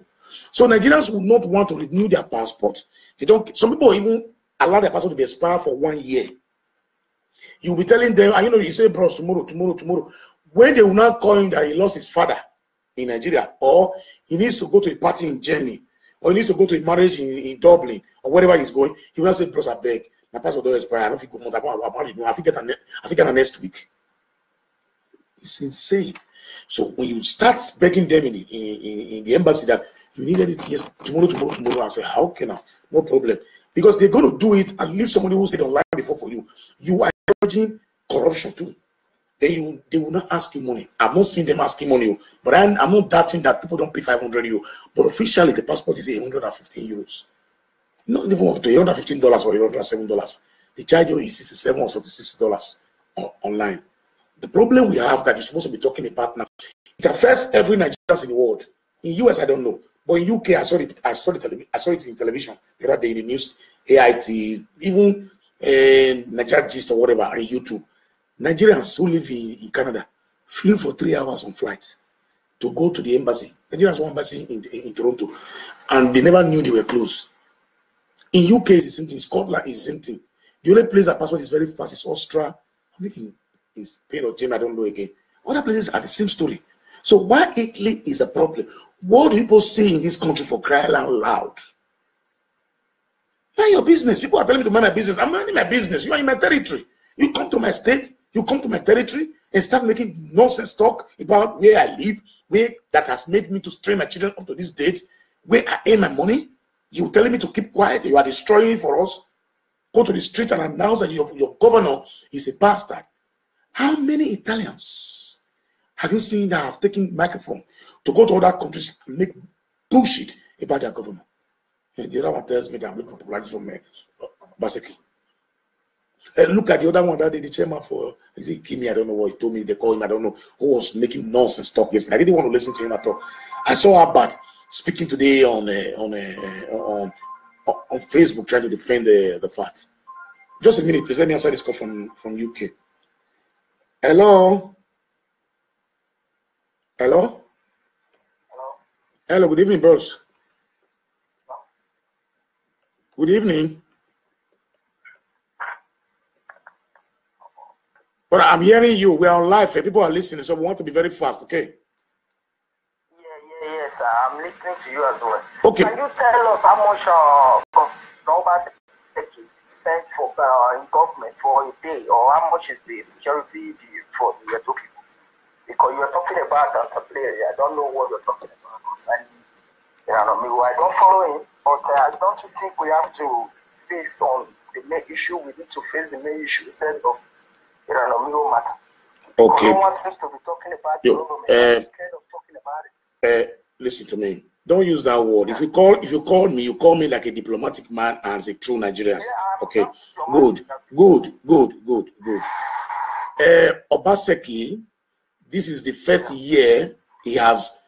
So Nigerians will not want to renew their passport. They don't. Some people even allow their passport to be expired for 1 year. You'll be telling them, and you say, bros, tomorrow. When they will not call him that he lost his father in Nigeria, or he needs to go to a party in Germany, or he needs to go to a marriage in Dublin, or wherever he's going, he will not say, bros, I beg, my passport don't expire. I don't think good month. I think get an next week. It's insane. So when you start begging them in the embassy that you needed it yes tomorrow, I say, how can I? No problem. Because they're going to do it and leave somebody who stayed online before for you. You are encouraging corruption too. They will not ask you money. I've not seen them asking money, but I'm not doubting that people don't pay 500 euros. But officially, the passport is 115 euros. Not even up to $115 or $107. The charge is $67 or $76 online. The problem we have that you're supposed to be talking about now, it affects every Nigerian in the world. In US, I don't know, but in UK, I saw it in television the other day in the news, AIT, even Nigeria Gist or whatever, on YouTube. Nigerians who live in Canada flew for 3 hours on flights to go to the embassy. Nigerians one embassy in Toronto, and they never knew they were closed. In UK, it's the same thing. Scotland is the same thing. The only place that passport is very fast is Austria. I think in Spain or Germany, I don't know again. Other places are the same story. So why Italy is a problem? What do people say in this country for crying out loud? Mind your business. People are telling me to mind my business. I'm minding my business. You are in my territory. You come to my state, you come to my territory and start making nonsense talk about where I live, where that has made me to strain my children up to this date, where I earn my money. You telling me to keep quiet. You are destroying for us. Go to the street and announce that your governor is a bastard. How many Italians have you seen that have taken microphone to go to other countries and make bullshit about their governor? And the other one tells me that I'm looking for popularity from Baseki. Look at the other one that the chairman for, is it Kimi? I don't know what he told me. They call him, I don't know, who was making nonsense talk yesterday. I didn't want to listen to him at all. I saw Abbat speaking today on Facebook trying to defend the facts. Just a minute, please. Let me answer this call from UK. Hello? Hello? Hello, good evening, bros. Good evening. But I'm hearing you. We are on live. People are listening, so we want to be very fast, okay? Yes, I'm listening to you as well. Okay. Can you tell us how much numbers spent for in government for a day, or how much is the security bill for the Edo people? Because you are talking about Antaplaria. I don't know what you're talking about. I don't follow him, but don't you think we have to face on the main issue? We need to face the main issue instead of Eranomingho matter. Okay. No one seems to be talking about the government. I'm scared of talking about it. Listen to me. Don't use that word. If you call me, you call me like a diplomatic man and as a true Nigerian. Yeah, okay. Good. Obaseki, this is the first year he has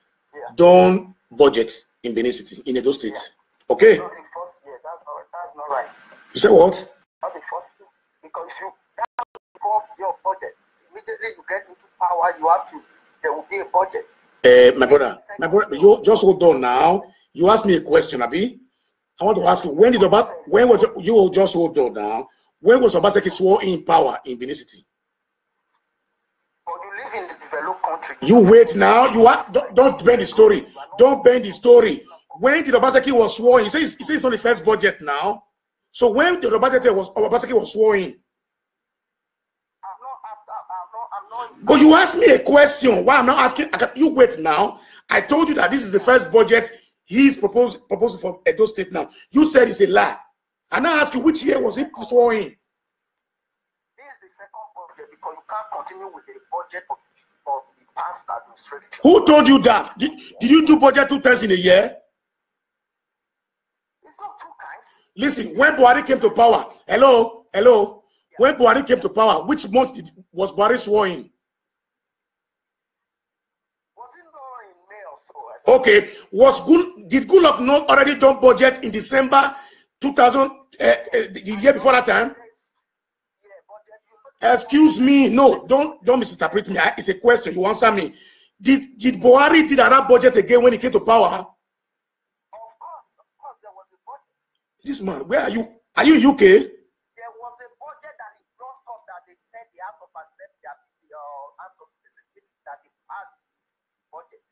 done budget in Benin City, in Edo State. Okay. Not the first year. That's not right. You say what? Not the first year. Because if you force your budget, immediately you get into power, there will be a budget. My brother, you just hold on now. You asked me a question, Abi. I want to ask you, when was you will just hold on now? When was Obaseki sworn in power in Benin City? But you live in the developed country. You wait now. You are don't bend the story. Don't bend the story. When did Obaseki was sworn? He says it's not the first budget now. So when the Obaseki was sworn in? I'm not. But you asked me a question. Why I'm not asking? You wait now. I told you that this is the first budget he's proposing for Edo State now. You said it's a lie. And I ask you, which year was it sworn in? This is the second budget because you can't continue with the budget of the past administration. Who told you that? Did you do budget 2 times in a year? It's not 2 times. Listen, when Buhari came to power, hello. When Buhari came to power, which month was Buhari sworn in? Was it not in May or so? Okay, did Goodluck not already done budget in December 2000, the year before that time? Excuse me, no, don't misinterpret me. It's a question. You answer me. Did Buhari did another budget again when he came to power? Of course, there was a budget. This man, where are you? Are you UK? There was a budget that he brought up that they said the House of Assembly, the House of Representatives, that they had budget.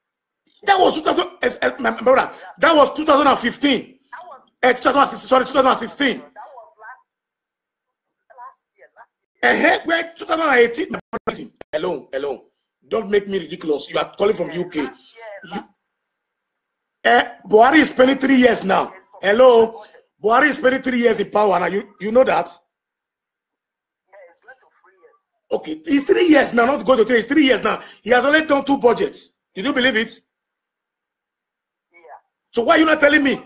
That was 2000. My brother, that was 2015. 2016. Sorry, 2016. That was last year. Where 2018. Hello. Don't make me ridiculous. You are calling from UK. Buhari is spending 3 years now. Hello. Buhari is spending 3 years in power now. You know that? Yeah, it's less than 3 years. Okay, it's 3 years now, not going to 3. It's 3 years now. He has only done 2 budgets. Did you believe it? Yeah. So why are you not telling me?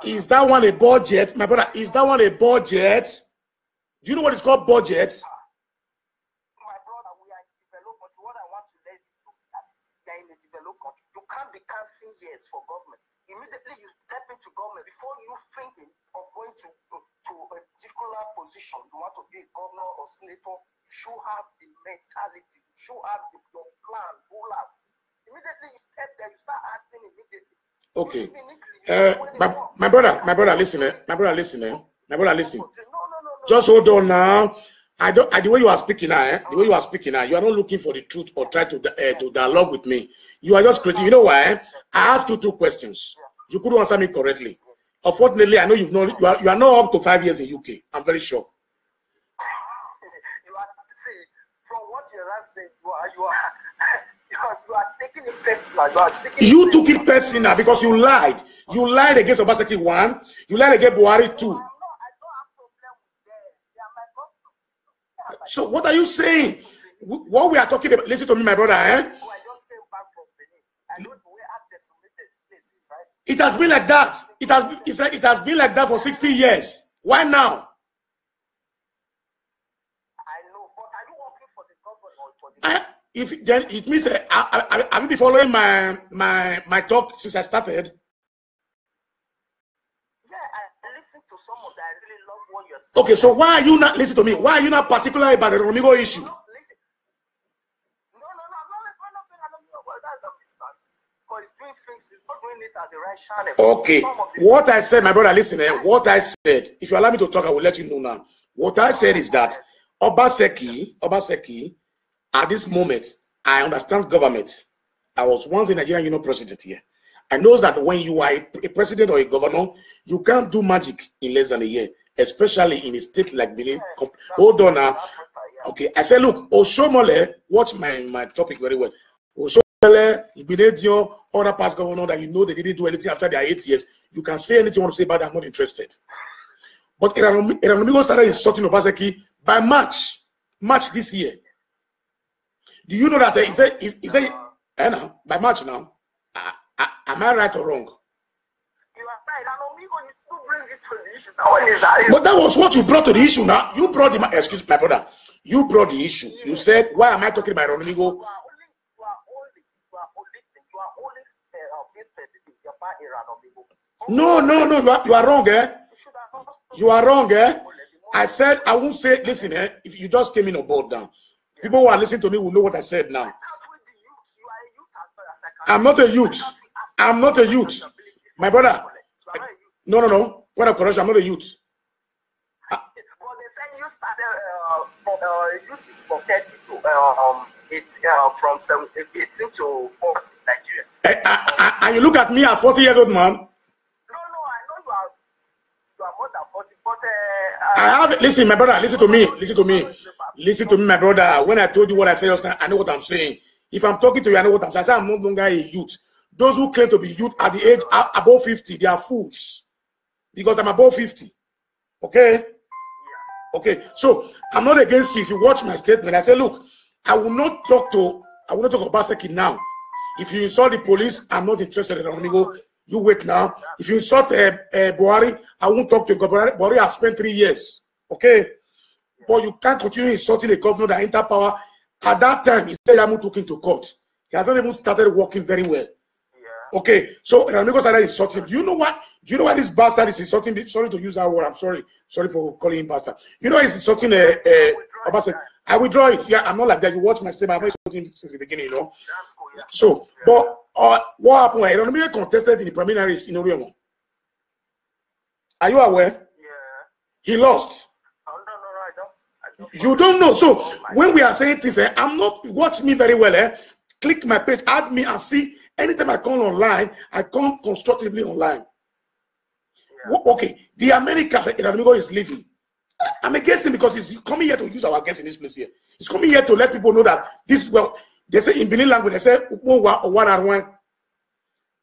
Is that one a budget, my brother? Is that one a budget? Do you know what it's called, budget? My brother, we are in development. What I want to let you know is that we are in a developed country. You can't be counting years for government. Immediately you step into government, before you thinking of going to a particular position, you want to be a governor or senator, you should have the mentality, you should have your plan, roll out. Immediately you step there, you start acting immediately. Okay. My brother, listen. Just hold on now. The way you are speaking now, you are not looking for the truth or try to dialogue with me. You are just creating. You know why? I asked you 2 questions. You couldn't answer me correctly. Unfortunately, I know you are not up to 5 years in UK. I'm very sure. See, from what you're saying, you are taking it personal. You took it personal because you lied. You lied against Obaseki 1. You lied against Buhari 2. I don't have problem with them. They are my government. So what are you saying? What we are talking about? Listen to me, my brother. I just came back from Benin. I know the way actors submitted places, right? It has been like that. It has been like that for 60 years. Why now? I know, but are you working for the government or for the? If then it means have you been following my talk since I started? Yeah, I listen to some of that. I really love what you're saying. Okay, so why are you not listening to me? Why are you not particular about the Eranomingho issue? No, listen. No, I'm not about that. Because he's doing things, he's not doing it at the right channel. Okay, what I said, my brother, listen. What I said, if you allow me to talk, I will let you know now. What I said is that Obaseki, at this moment, I understand government. I was once a Nigerian president here. I know that when you are a president or a governor, you can't do magic in less than a year, especially in a state like Benin. Hold on now. Okay, I said, look, Oshomole, watch my topic very well. Oshomole, Ibinedio, other past governor that they didn't do anything after their 8 years. You can say anything you want to say about it, I'm not interested. But Eranomingho started insulting Obaseki by March this year. Do you know that he said by March now? Am I right or wrong? You are right. Eranomingho, you still bring it to the issue. Now, but that was what you brought to the issue now. You brought excuse me, my brother. You brought the issue. You said, why am I talking about Eranomingho? You are only this specific about Eranomingho. No, you are wrong, eh? You are wrong, eh? I said, I won't say, listen, eh? If you just came in on board now, people who are listening to me will know what I said now. I'm not a youth. I'm not a youth. My brother. No. What of correction? I'm not a youth. Well, they say you started youth is from 30 to from 18 to 40 in Nigeria. And you look at me as 40 years old man. No, I know you are more than 40, but I have listen, my brother, listen to me, my brother. When I told you what I said just now, I know what I'm saying. If I'm talking to you, I know what I'm saying. I say I'm no longer a youth. Those who claim to be youth at the age above 50, they are fools. Because I'm above 50. Okay? Yeah. Okay. So I'm not against you. If you watch my statement, I say, look, I will not talk about Obaseki now. If you insult the police, I'm not interested in Eranomingho. You wait now. If you insult Buhari, I won't talk to you. Buhari has spent 3 years. Okay? Yeah. But you can't continue insulting a governor that entered power. At that time, he said I'm talking to court. He hasn't even started working very well. Yeah. Okay, so Eranomingho started insulting. Do you know why this bastard is insulting? Sorry to use that word. I'm sorry for calling him bastard. You know he's insulting I withdraw it. Yeah, I'm not like that. You watch my statement. I'm not insulting since the beginning, you know. That's cool, yeah. So, but what happened? Eranomingho contested in the primaries in Orion. Are you aware? Yeah. He lost. You don't know. So when we are saying things, I'm not, watch me very well. Click my page, add me and see. Anytime I come online, I come constructively online. Yeah. Okay, the American Eranomingho is leaving. I'm against him because he's coming here to use our guests in this place here. He's coming here to let people know that this, well, they say in Benin language, they say,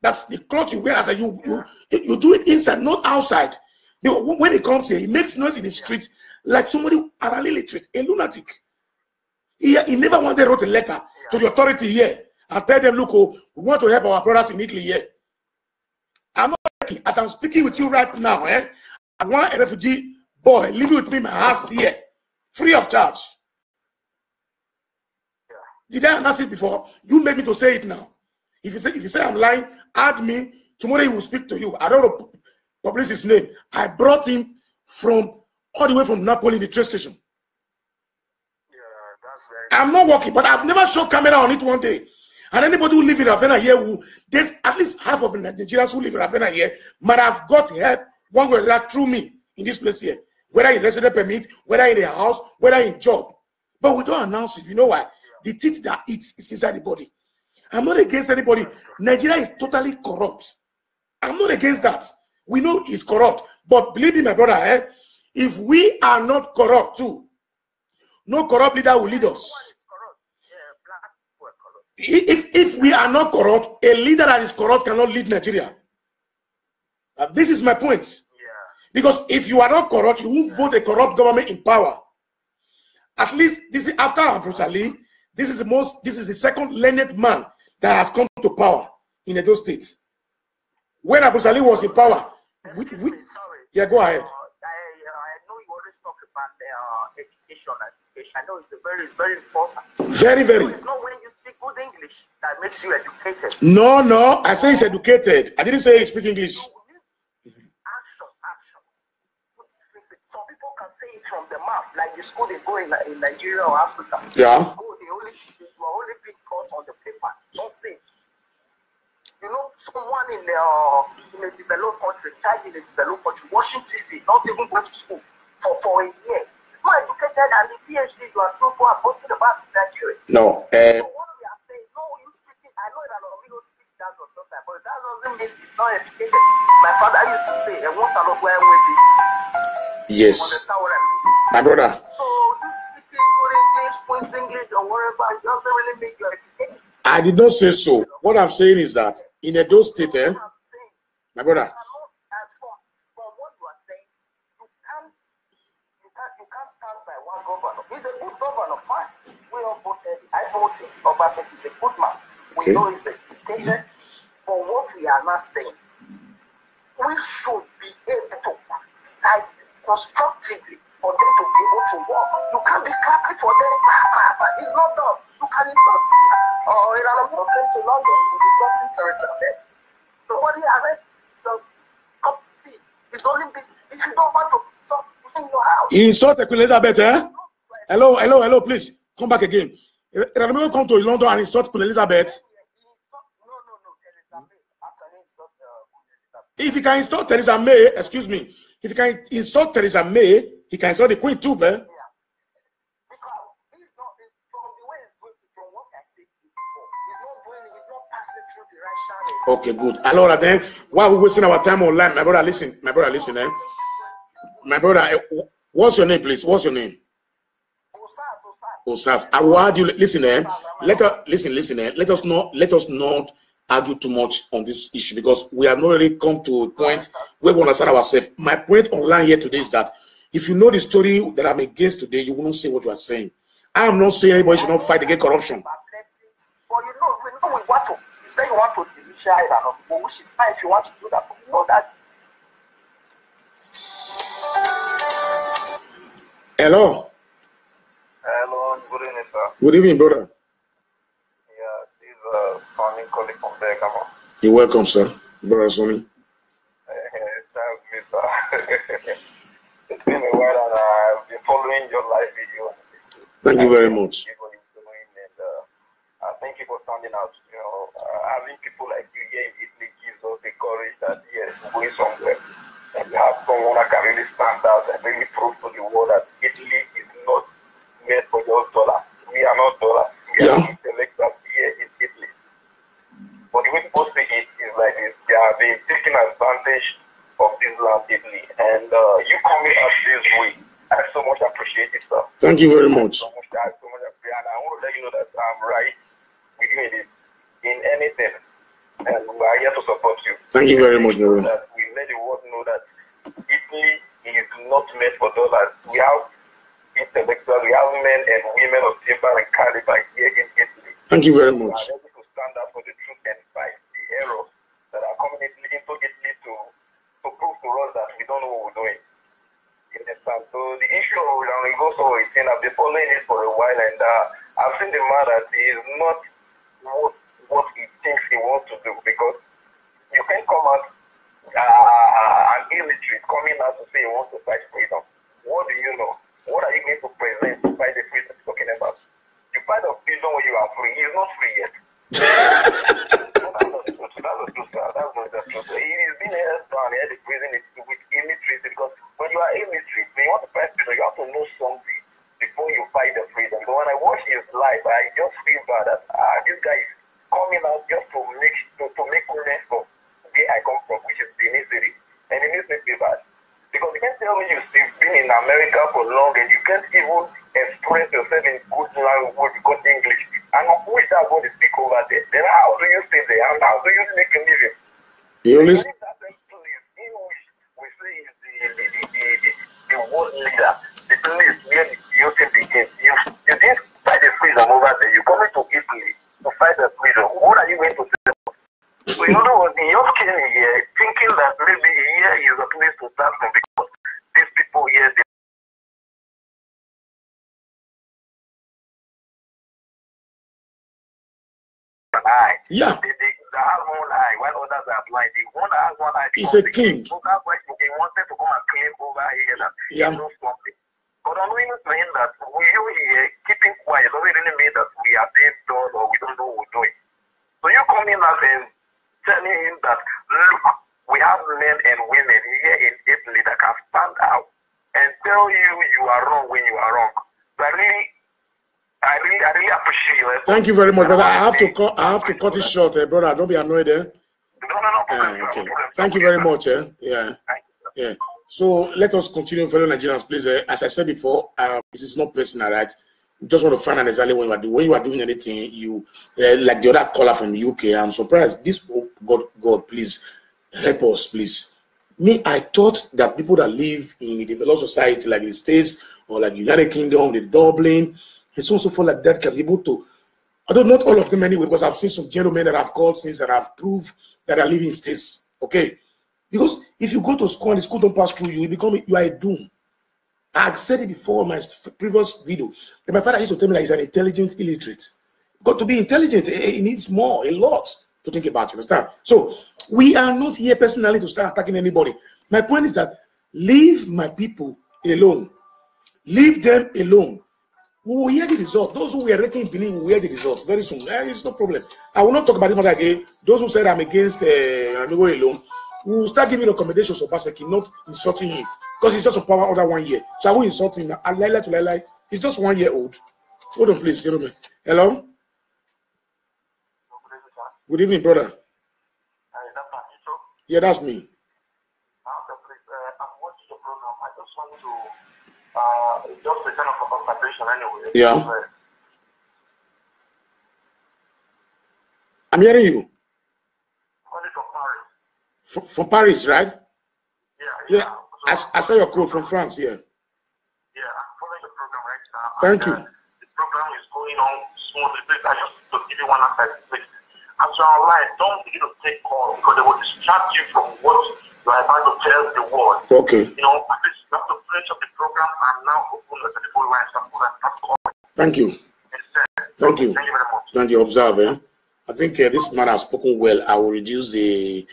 that's the cloth you wear. As you do it inside, not outside. When he comes here, he makes noise in the street like somebody are illiterate, a lunatic. He never once wrote a letter to the authority here and tell them, look, oh, we want to help our brothers in Italy here. I'm not working. As I'm speaking with you right now, I want a refugee boy living with me in my house here, free of charge. Did I announce it before? You made me to say it now. If you say I'm lying, add me. Tomorrow he will speak to you. I don't know publish his name. I brought him from all the way from Napoli, the train station. Yeah, that's very I'm not working, but I've never shot camera on it one day. And anybody who live in Ravenna here, there's at least half of the Nigerians who live in Ravenna here might have got help one way or the other through me in this place here. Whether in resident permit, whether in a house, whether in job. But we don't announce it. You know why? Yeah. The teeth that eats is inside the body. I'm not against anybody. Nigeria is totally corrupt. I'm not against that. We know it's corrupt. But believe me, my brother, if we are not corrupt too, no corrupt leader will lead us. If we are not corrupt, a leader that is corrupt cannot lead Nigeria. This is my point. Yeah. Because if you are not corrupt, you won't vote a corrupt government in power. At least this is after Ambrosali. This is the second learned man that has come to power in Edo State. When Ambrosali was in power, sorry. Yeah, go ahead. I know you always talk about education. I know it's very important. Very, very. So it's not when you speak good English that makes you educated. No. I say he's educated. I didn't say he speaks English. Action. Some people can say it from the mouth, like the school they go in Nigeria or Africa. Yeah. They only being taught on the paper. Don't say it. You know, someone in a developed country, child in a developed country, watching TV, not even going to school for a year. It's more educated than the PhD you are so far posted about Nigeria. No. So what we are saying, no, you speaking, I know that we don't speak that or something, but that doesn't mean it's not educated. My father used to say, and once I look where I will be. Yes. Understand what I mean? My brother. So you speaking good English, point English, or whatever, it doesn't really make you educated. I did not say so. What I'm saying is that in Edo State, my brother. From what you are saying, you can't stand by one governor. He's a good governor, fine. We all voted. I voted. Obaseki is a good man. We know he's educated. But what we are not saying, we should be able to criticize them constructively for them to be able to work. You can't be clapping for them. It's not done. You can insult him. Or Eranomingho came to London with insulting territory. Nobody arrests the company. It's only if you don't want to stop in your house. He insulted Queen Elizabeth, Hello, please. Come back again. Eranomingho come to London and insult Queen Elizabeth. If he can install Theresa May, excuse me, if he can install Theresa May, he can install the Queen too, man. Yeah. Because he's not, from the way he's going, from what I said before, he's not passing through the right channel. Okay, good. Allora then, why are we wasting our time online? My brother, listen, eh? My brother, what's your name, please? What's your name? Osas. I will argue. Listen, eh? Let us not argue too much on this issue because we have not really come to a point where we understand ourselves. My point online here today is that if you know the story that I'm against today, you will not say what you are saying. I am not saying anybody should not fight against corruption. But you know we want to. You say you want to delete Eranomingho, which is fine if you want to do that. But you know that. Hello. Hello, good evening, sir. Good evening, brother. Yeah, this is Sonny calling from Bergamo. You're welcome, sir. Brother Sonny. Thanks, me, sir. It's been a while and I've been following your live video. Thank you very much. I thank you for standing out. You know, having people like you here in Italy gives us the courage that yes, we're going somewhere. And we have someone that can really stand out and really prove to the world that Italy is not made for just dollars. We are not dollars. We are intellectuals here in Italy. But the way people see it is like this. They have been taking advantage of this land, Italy. And you coming out this way, I so much appreciate it, sir. Thank you very much. I so much appreciate it. And I want to let you know that I'm right with you in anything. And we are here to support you. Thank you very much, brother. We let the world know that Italy is not made for dollars. We have intellectuals, we have men and women of timber and caliber here in Italy. Thank you very much. We are able to stand up for the truth and fight the errors that are coming into Italy to prove to us that we don't know what we're doing. You understand? So the issue of Eranomingho is saying I've been following it for a while and I've seen the man that he is not what he thinks he wants to do because you can come out an illiterate coming out to say he wants to fight freedom. What do you know? What are you going to present to fight the freedom he's talking about? You fight the freedom when you are free. He's not free yet. That's not the truth. That's not the truth. He's been held down here, the prison with illiteracy because when you are illiterate, when you want to fight freedom, you have to know something before you fight the freedom. So when I watch his life, I just feel bad that this guy is coming out just to make mess of where I come from, which is Benin City. And it makes me feel bad. Because you can't tell me you've been in America for long and you can't even express yourself in good language, good English. And who is that going to speak over there? Then how do you stay there? And how do you make a living? You only... That place in which we say is the world leader, the place where the youth begins. You didn't fight the freedom over there. You're coming to Italy to fight the freedom. What are you going to say? So you know what? You just came here thinking that maybe here is a place to start from because these people here, they eye. Yeah. They have one eye while others are blind. The one that has one eye. He's a king. So that's why they wanted to come and claim over here that he knows something. But I'm really saying that we here keeping quiet doesn't really mean that we are being done or we don't know what we're doing. So you come in and telling him that look, we have men and women here in Italy that can stand out and tell you you are wrong when you are wrong. So I really appreciate you. Thank you very much, brother. I have to cut it short, brother. Don't be annoyed, eh? No. Okay. Thank you very much, eh? Yeah. So let us continue, fellow Nigerians, please. As I said before, this is not personal, right? We just want to find out exactly when you are doing anything. You like the other caller from the UK. I'm surprised. This God, please help us, please. Me, I thought that people that live in a developed society like the States or like the United Kingdom, the Dublin, and so on so forth like that can be able to. Although not all of them anyway, because I've seen some gentlemen that have called since that have proved that are living in states. Okay, because if you go to school and the school don't pass through you, you are a doom. I've said it before in my previous video that my father used to tell me that he's an intelligent illiterate. Got to be intelligent, it needs more, a lot to think about, you understand? So we are not here personally to start attacking anybody. My point is that leave my people alone. Leave them alone. We will hear the result. Those who were reckoning believe will hear the result very soon. It's no problem. I will not talk about this matter again. Those who said I'm against Eranomingho alone, we will start giving recommendations of Baseki, not insulting him. Because he's just a power under 1 year. So I won't insult him. I lie to lie. He's just 1 year old. Hold on, please, gentlemen. Hello? Good evening, brother. Yeah, that's me. I'm watching the program. I just want to just a kind of conversation anyway. Yeah. I'm hearing you. From Paris. From Paris, right? Yeah. So I saw your code from France, yeah. Yeah, I'm following the program right now. Thank you. The program is going on smoothly. Please, I just to give you one aspect. Please, as you're online, don't begin to take calls because they will distract you from what you are about to tell the world. Okay. You know, at least you have to finish up the program and now open the telephone lines and start calling. Thank you. Thank you. Thank you very much. Thank you, observer. I think this man has spoken well. I will reduce the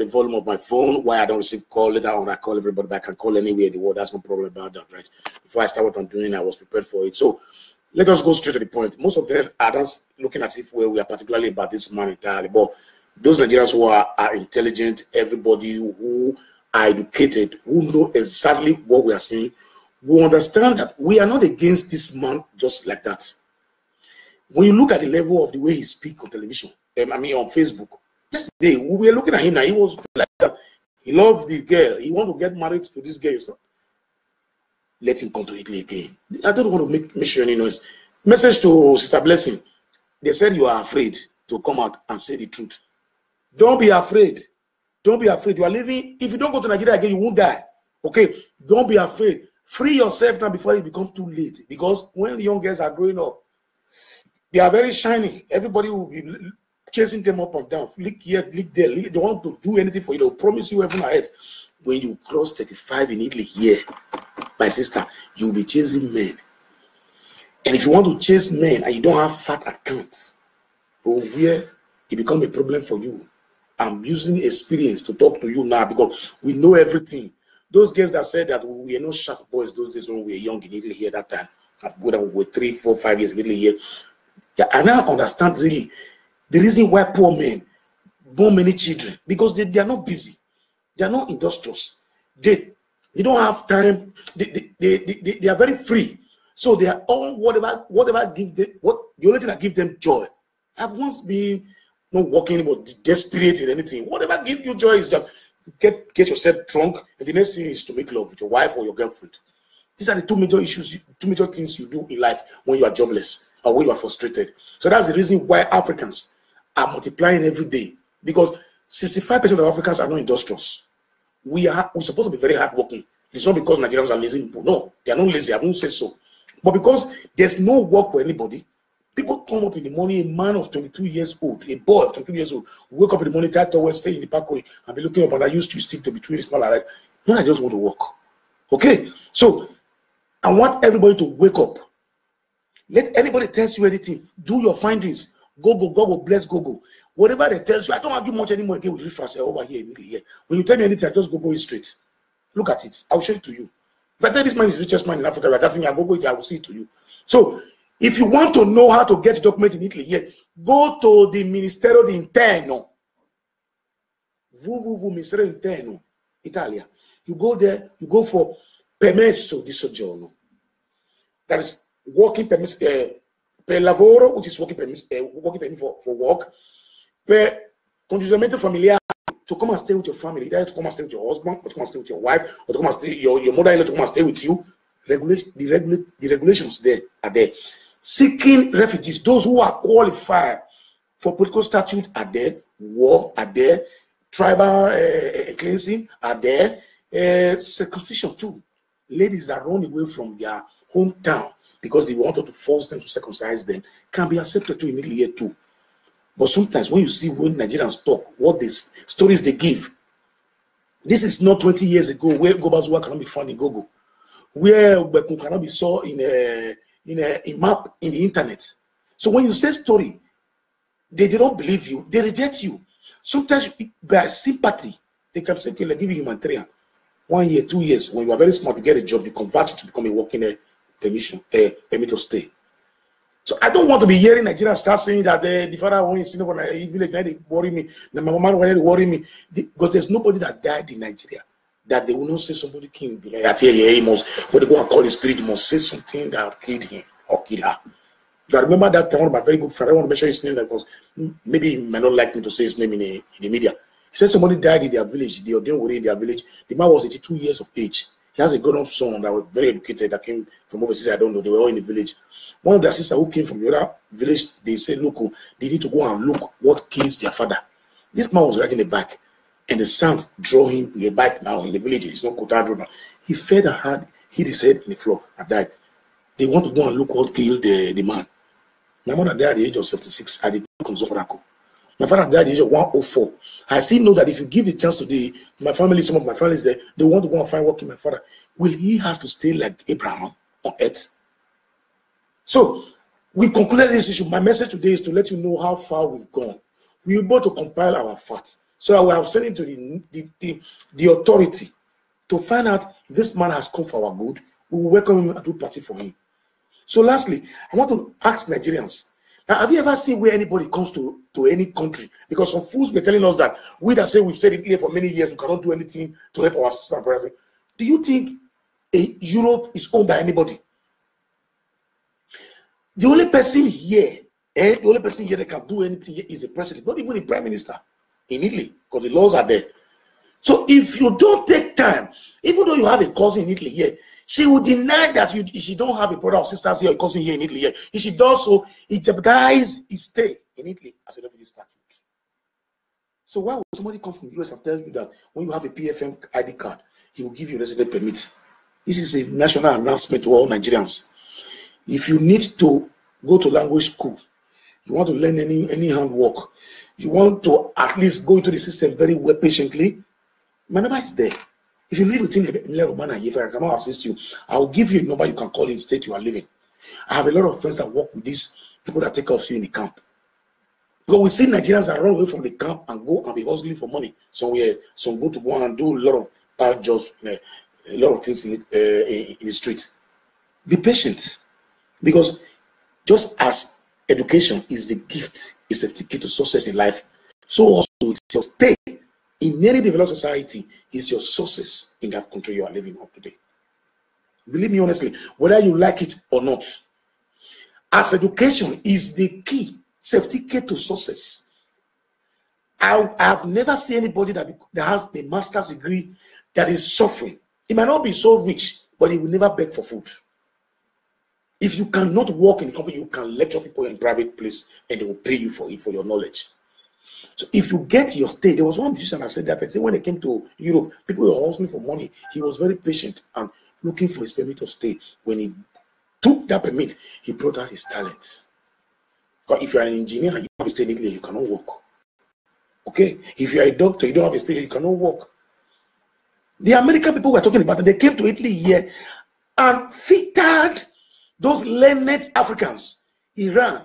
volume of my phone. Why I don't receive call later on, I call everybody back and call anywhere in the world. That's no problem about that, right? Before I start what I'm doing, I was prepared for it. So let us go straight to the point. Most of them are just looking at if we are particularly about this man entirely, but those Nigerians who are intelligent, everybody who are educated, who know exactly what we are saying, will understand that we are not against this man just like that. When you look at the level of the way he speaks on television, on Facebook, yesterday we were looking at him now. He was like that. He loved the girl. He want to get married to this girl. So let him come to Italy again. I don't want to make sure any noise. Message to Sister Blessing. They said you are afraid to come out and say the truth. Don't be afraid. Don't be afraid. You are living. If you don't go to Nigeria again, you won't die. Okay? Don't be afraid. Free yourself now before it becomes too late. Because when young girls are growing up, they are very shiny. Everybody will be chasing them up and down. Lick here, lick there. They want to do anything for you. They'll promise you heaven ahead. When you cross 35 in Italy here, my sister, you'll be chasing men. And if you want to chase men and you don't have fat accounts, where it becomes a problem for you. I'm using experience to talk to you now because we know everything. Those girls that said that we were not sharp boys those days when we were young in Italy here that time, when we were 3, 4, 5 years in Italy here. Yeah, I now understand really the reason why poor men born many children, because they are not busy. They are not industrious. They don't have time. They are very free. So they are all whatever give them the only thing that gives them joy. I've once been not working but desperate in anything. Whatever gives you joy is just get yourself drunk, and the next thing is to make love with your wife or your girlfriend. These are the two major issues, two major things you do in life when you are jobless or when you are frustrated. So that's the reason why Africans are multiplying every day, because 65% of Africans are not industrious. We're supposed to be very hardworking. It's not because Nigerians are lazy people. No, they are not lazy. I won't say so. But because there's no work for anybody, people come up in the morning, a man of 22 years old, a boy of 22 years old, wake up in the morning, tie towel, stay in the parkway, and be looking up, and I used to stick to between small and right. Then I just want to work. Okay? So I want everybody to wake up. Let anybody tell you anything. Do your findings. Go, bless go. Whatever they tell you, I don't argue much anymore again with refresh over here in Italy. When you tell me anything, I just go straight. Look at it. I'll show it to you. If I tell this man is the richest man in Africa, I will see it to you. So if you want to know how to get document in Italy, go to the Ministero dell'Interno. Ministero dell'Interno, Italia. You go there, you go for permesso di soggiorno. That is working permit per lavoro, which is working permit for work. Per congiungimento familiare, to come and stay with your family, either to come and stay with your husband, or to come and stay with your wife, or to come and stay your mother-in-law to come and stay with you. The regulations there are there. Seeking refugees, those who are qualified for political statute are there. War are there. Tribal cleansing are there. Circumcision too. Ladies that run away from their hometown because they wanted to force them to circumcise them can be accepted too in Italy here too. But sometimes when you see when Nigerians talk, what the stories they give, this is not 20 years ago where Goba's work cannot be found in Google, where Beku cannot be saw in a map in the internet. So when you say story, they don't believe you, they reject you. Sometimes by sympathy, they can say, okay, let's give you humanitarian. 1 year, 2 years, when you are very smart to get a job, you convert it to become a working permit of stay. So I don't want to be hearing Nigerians start saying that the father wants to for a village, now they worry me, my mama wanted to worry me. Because there's nobody that died in Nigeria that they will not say somebody killed him. He must, when they go and call the spirit, he must say something that killed him or killed her. I remember that time, one of my very good friends, I want to mention his name because maybe he might not like me to say his name in the media. He said somebody died in their village, they didn't worry in their village. The man was 82 years of age. He has a grown-up son that was very educated that came from overseas. I don't know. They were all in the village. One of their sisters who came from the other village, they said, look, they need to go and look what kills their father. This man was riding a bike, and the sons draw him to a bike now in the village. It's not Kota Road now. He fell and had hit his head in the floor and died. They want to go and look what killed the man. My mother died at the age of 76. I did not consume Oracle. My father died at the age of 104. I still know that if you give the chance to my family, some of my family is there, they want to go and find work in my father. Will he has to stay like Abraham on earth? So we concluded this issue. My message today is to let you know how far we've gone. We're able to compile our facts. So I will send it to the authority to find out if this man has come for our good. We will welcome him and do party for him. So lastly, I want to ask Nigerians, now, have you ever seen where anybody comes to any country? Because some fools were telling us that we that say we've said it here for many years, we cannot do anything to help our sister and brother. Do you think Europe is owned by anybody? The only person here, the only person here that can do anything here is the president, not even the prime minister in Italy, because the laws are there. So if you don't take time, even though you have a cousin in Italy here, she will deny that she don't have a brother or sisters here or cousin here in Italy here. If she does so, it jeopardizes his stay in Italy as a refugee statute. So why would somebody come from the US and tell you that when you have a PFM ID card, he will give you a resident permit? This is a national announcement to all Nigerians. If you need to go to language school, you want to learn any handwork, you want to at least go into the system very well patiently, my number is there. If you live within a level manner, if I cannot assist you, I will give you a number you can call in state you are living. I have a lot of friends that work with these people that take off you in the camp. Because we see Nigerians that run away from the camp and go and be hustling for money somewhere. Some go to go and do a lot of bad jobs, a lot of things in the street. Be patient. Because just as education is the gift, is the key to success in life, so also it's your stay in any developed society is your sources in that country you are living up today. Believe me honestly, whether you like it or not, as education is the key certificate to success. I have never seen anybody that has a master's degree that is suffering. He might not be so rich, but he will never beg for food. If you cannot work in the company, you can lecture people in private place and they will pay you for it, for your knowledge. So if you get your stay, there was one musician that said that. I said when they came to Europe, people were hustling for money. He was very patient and looking for his permit of stay. When he took that permit, he brought out his talent. Because if you are an engineer and you have a stay in Italy, you cannot work. Okay? If you are a doctor, you don't have a stay, you cannot work. The American people were talking about it. They came to Italy here and fitted those learned Africans, Iran,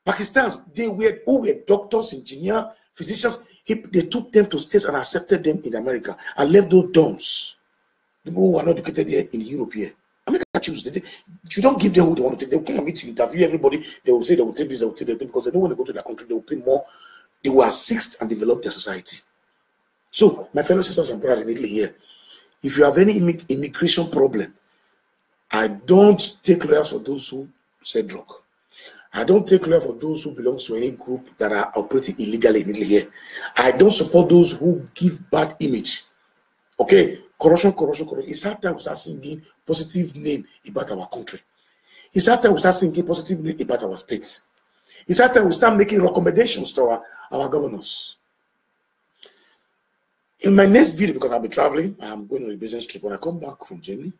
Pakistans, who were doctors, engineers, physicians. They took them to states and accepted them in America and left those dons. People who are not educated here in Europe here. America choose. You don't give them who they want to take. They will come and meet you, interview everybody. They will say they will take this, they will take that, because they don't want to go to their country. They will pay more. They will assist and develop their society. So, my fellow sisters and brothers in Italy here, if you have any immigration problem, I don't take lawyers for those who sell drug. I don't take lawyers for those who belong to any group that are operating illegally in Italy here. I don't support those who give bad image. Okay, corruption. It's hard time we start singing positive name about our country. It's hard time we start singing positive name about our states. It's hard time we start making recommendations to our governors. In my next video, because I'll be traveling, I'm going on a business trip. When I come back from Germany,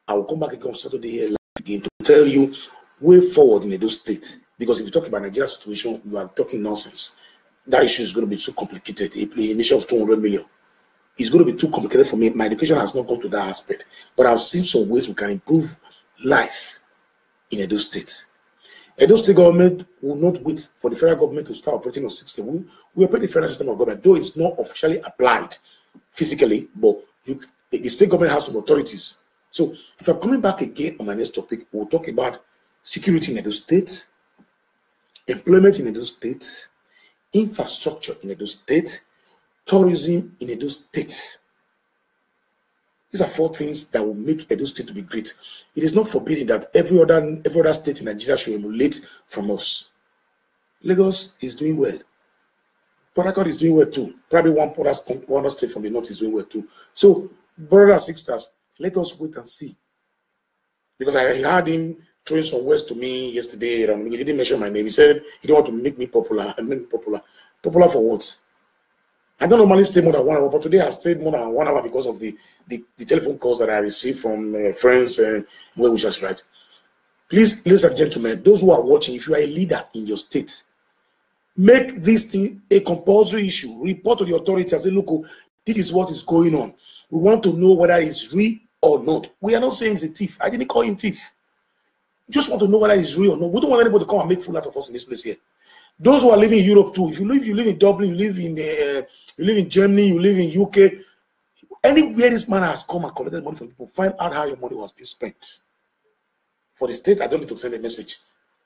I will come back again on Saturday here again to tell you way forward in those states. Because if you talk about Nigeria's situation, you are talking nonsense. That issue is going to be too complicated. A nation of 200 million. It's going to be too complicated for me. My education has not gone to that aspect. But I've seen some ways we can improve life in Edo State. Edo State government will not wait for the federal government to start operating on system. We operate the federal system of government, though it's not officially applied physically, but the state government has some authorities. So if I'm coming back again on my next topic, we'll talk about security in Edo State, employment in Edo State, infrastructure in Edo State, tourism in Edo State. These are 4 things that will make Edo State to be great. It is not forbidden that every other state in Nigeria should emulate from us. Lagos is doing well. Port Harcourt is doing well too. Probably one other state from the north is doing well too. So, brothers and sisters, let us wait and see. Because I heard him throwing some words to me yesterday. He didn't mention my name. He said he didn't want to make me popular. I mean popular. Popular for what? I don't normally stay more than 1 hour, but today I've stayed more than 1 hour because of the telephone calls that I received from friends and well wishers, right? Please, ladies and gentlemen, those who are watching, if you are a leader in your state, make this thing a compulsory issue. Report to the authorities and say, look, this is what is going on. We want to know whether it's real or not. We are not saying he's a thief. I didn't call him thief. We just want to know whether it's real or not. We don't want anybody to come and make fool out of us in this place here. Those who are living in Europe too, if you live in Dublin, you live in Germany, you live in UK, anywhere this man has come and collected money from people, find out how your money was being spent. For the state, I don't need to send a message.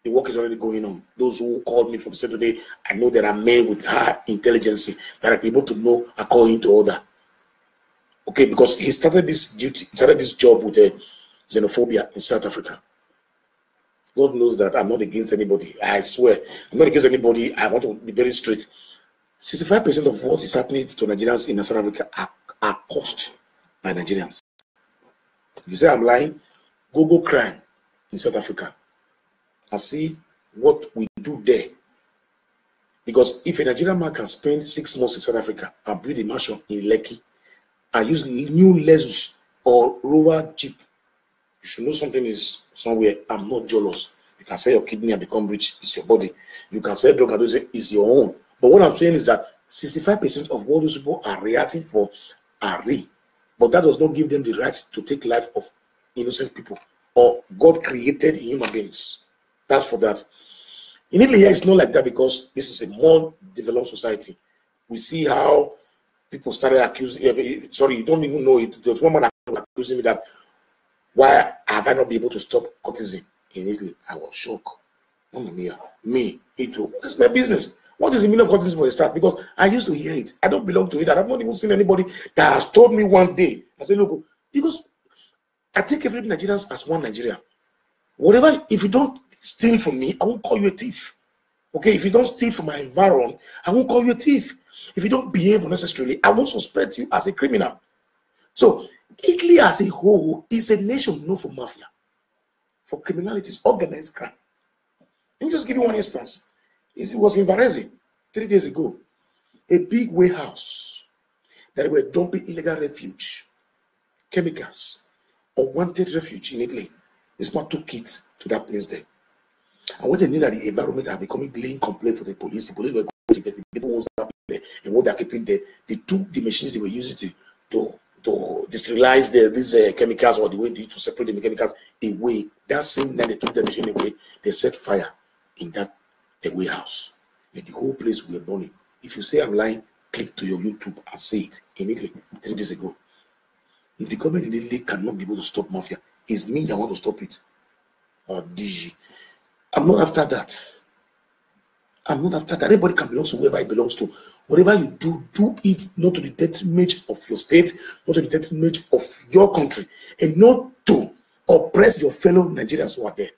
The work is already going on. Those who called me from the state today, I know there are men with high intelligence that are able to know according to order. Okay, because he started this job with xenophobia in South Africa. God knows that I'm not against anybody. I swear, I'm not against anybody. I want to be very straight. 65% of what is happening to Nigerians in South Africa are caused by Nigerians. If you say I'm lying, go crime in South Africa and see what we do there. Because if a Nigerian man can spend 6 months in South Africa and build a mansion in Lekki and use new Lexus or Rover Jeep, you should know something is somewhere. I'm not jealous. You can sell your kidney and become rich. It's your body. You can sell drug and say it's your own. But what I'm saying is that 65% of what those people are reacting for are real. But that does not give them the right to take life of innocent people or God created human beings. That's for that. In Italy, it's not like that because this is a more developed society. We see how people started accusing. Sorry, you don't even know it. There's one man accusing me that why have I not been able to stop courtesan in Italy? I was shocked. Mamma mia, me, Italy. What is my business? What is the meaning of courtesan for a start? Because I used to hear it. I don't belong to it. I have not even seen anybody that has told me one day. I said, look, because I take every Nigerians as one Nigeria. Whatever, if you don't steal from me, I won't call you a thief. Okay, if you don't steal from my environment, I won't call you a thief. If you don't behave unnecessarily, I won't suspect you as a criminal. So, Italy as a whole is a nation known for mafia, for criminality, organized crime. Let me just give you one instance. It was in Varese 3 days ago. A big warehouse that were dumping illegal refuge, chemicals, unwanted refuge in Italy. This man took it to that place there. And when they knew that the environment had become a glaring complaint for the police were going to investigate what was happening there and what they're keeping there. They took the machines they were using to sterilize these chemicals, or the way to separate the chemicals away. That same night they took the machine away, they set fire in that warehouse. And the whole place were burning. If you say I'm lying, click to your YouTube and say it in Italy 3 days ago. If the government in Italy cannot be able to stop mafia, it's me that want to stop it. DG. I'm not after that. I'm not after that. Everybody can belong to whoever it belongs to. Whatever you do, do it not to the detriment of your state, not to the detriment of your country, and not to oppress your fellow Nigerians who are there.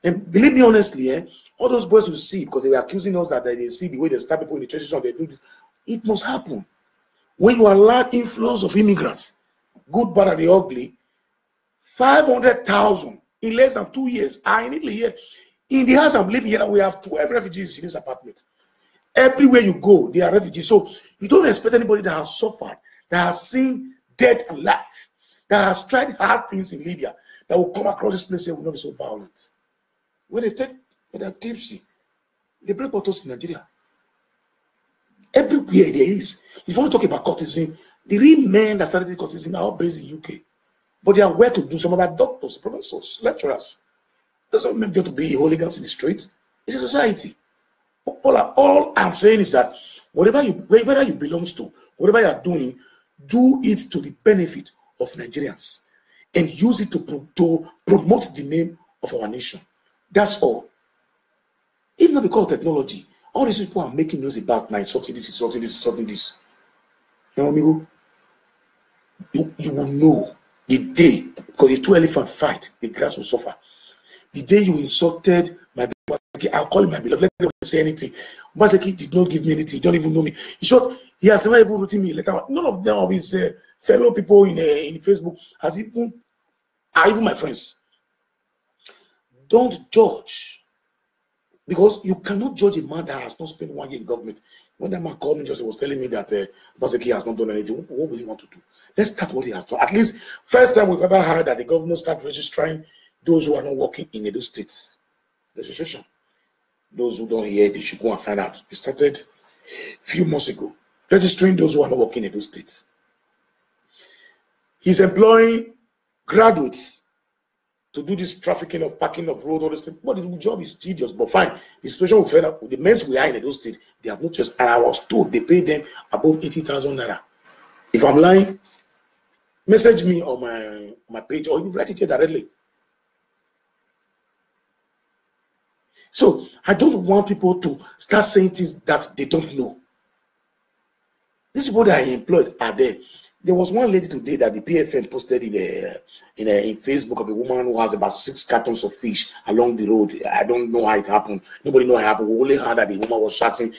And believe me honestly, all those boys who see, because they were accusing us that they see the way they stab people in the train station, they do this. It must happen. When you allow inflows of immigrants, good, bad, and the ugly, 500,000 in less than 2 years are in Italy here. In the house I'm living here, we have 12 refugees in this apartment. Everywhere you go, they are refugees. So you don't expect anybody that has suffered, that has seen death and life, that has tried hard things in Libya, that will come across this place and will not be so violent. When they're tipsy, they break bottles in Nigeria. Everywhere there is. If you want to talk about courtesan, the real men that started the courtesan are all based in UK. But they are well to do. Some of our doctors, professors, lecturers. Doesn't make them to be hooligans in the street. It's a society. All I'm saying is that wherever you belong to, whatever you are doing, do it to the benefit of Nigerians and use it to promote the name of our nation. That's all. If not because of technology, all these people are making news about now, something this, something this, something this. You know, amigo? You will know the day, because the two elephant fight, the grass will suffer. The day you insulted my beloved, I'll call him my beloved, let him say anything. Obaseki did not give me anything, he don't even know me. In short, he has never even written me a letter. None of them of his fellow people in Facebook are even my friends. Don't judge. Because you cannot judge a man that has not spent 1 year in government. When that man called me, just was telling me that Obaseki has not done anything. What will he want to do? Let's start what he has done. At least, first time we've ever heard that the government start registering those who are not working in Edo States. Registration. Those who don't hear, they should go and find out. It started a few months ago. Registering those who are not working in Edo States. He's employing graduates to do this trafficking of parking of road, all this thing. But the job is tedious, but fine. The situation we find out with the men we are in Edo State, they have no choice. And I was told they pay them above 80,000 naira. If I'm lying, message me on my page or you write it here directly. So I don't want people to start saying things that they don't know. These people that I employed are there. There was one lady today that the PFN posted in Facebook of a woman who has about 6 cartons of fish along the road. I don't know how it happened. Nobody knows how it happened. We only heard that the woman was shouting,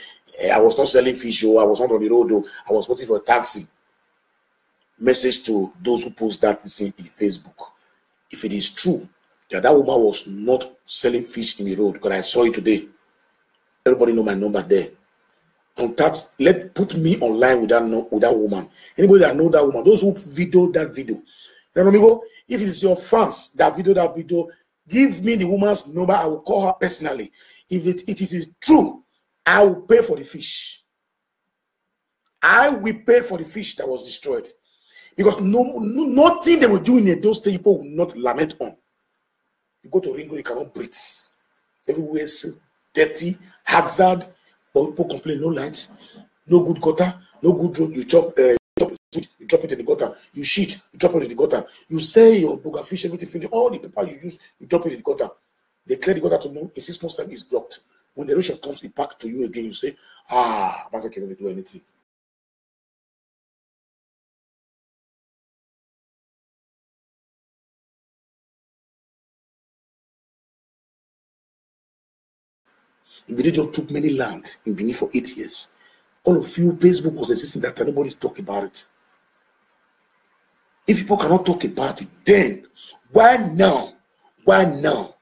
I was not selling fish, I was not on the road, I was waiting for a taxi. Message to those who post that thing in Facebook. If it is true that that woman was not selling fish in the road, because I saw it today, everybody know my number there. Contact, put me online with that woman. Anybody that know that woman, those who video that video. Eranomingho, if it's your fans that video, give me the woman's number. I will call her personally. If it is true, I will pay for the fish. I will pay for the fish that was destroyed. Because nothing they will do in those things people will not lament on. You go to Ringo, you cannot breathe. Everywhere is dirty, hazard. But people complain, no lights, no good gutter, no good road. You chop food, you drop it in the gutter. You shit, you drop it in the gutter. You sell your booger fish, everything finished. All the paper you use, you drop it in the gutter. They clear the gutter to know in 6 months' time it's blocked. When the erosion comes, it back to you again. You say, Master cannot do anything. Benin just took many land in Benin for 8 years. All of you, Facebook was existing that time, nobody's talking about it. If people cannot talk about it, then why now? Why now?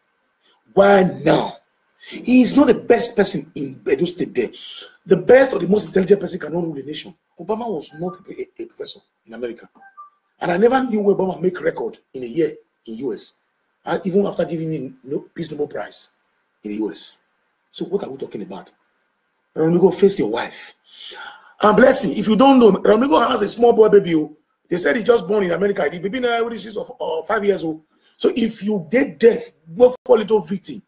Why now? He is not the best person in Edo State there. The best or the most intelligent person cannot rule the nation. Obama was not a professor in America. And I never knew where Obama make record in a year in US. Even after giving him Peace Nobel Prize in the US. So what are we talking about? Eranomingho, face your wife. And blessing, if you don't know, Eranomingho has a small boy baby. They said he just born in America. The baby now is of 5 years old. So if you get deaf, go fall into victim.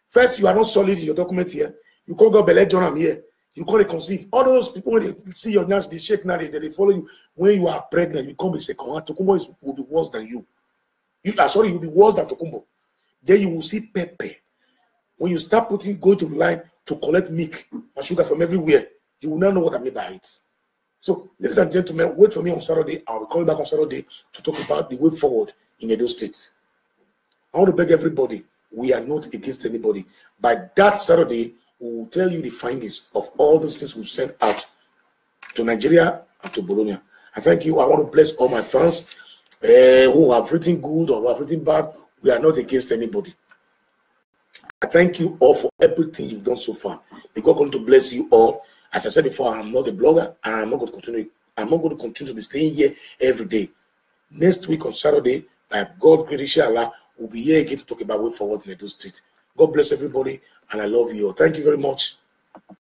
First, you are not solid in your document here. You can't go belay John here. You can't conceive. All those people, when they see your nurse, they shake now, they follow you. When you are pregnant, you become a second one. Tokumbo will be worse than you. You'll be worse than Tokumbo. Then you will see Pepe. When you start go to the line to collect milk and sugar from everywhere, you will not know what I mean by it. So, ladies and gentlemen, wait for me on Saturday. I'll be coming back on Saturday to talk about the way forward in Edo State. I want to beg everybody, we are not against anybody. By that Saturday, we will tell you the findings of all those things we've sent out to Nigeria and to Bologna. I thank you. I want to bless all my fans who have written good or who have written bad. We are not against anybody. I thank you all for everything you've done so far. May God continue to bless you all. As I said before, I'm not a blogger, and I'm not going to continue. I'm not going to continue to be staying here every day. Next week on Saturday, by God, great inshallah, we'll be here again to talk about way forward in Edo State. God bless everybody, and I love you all. Thank you very much.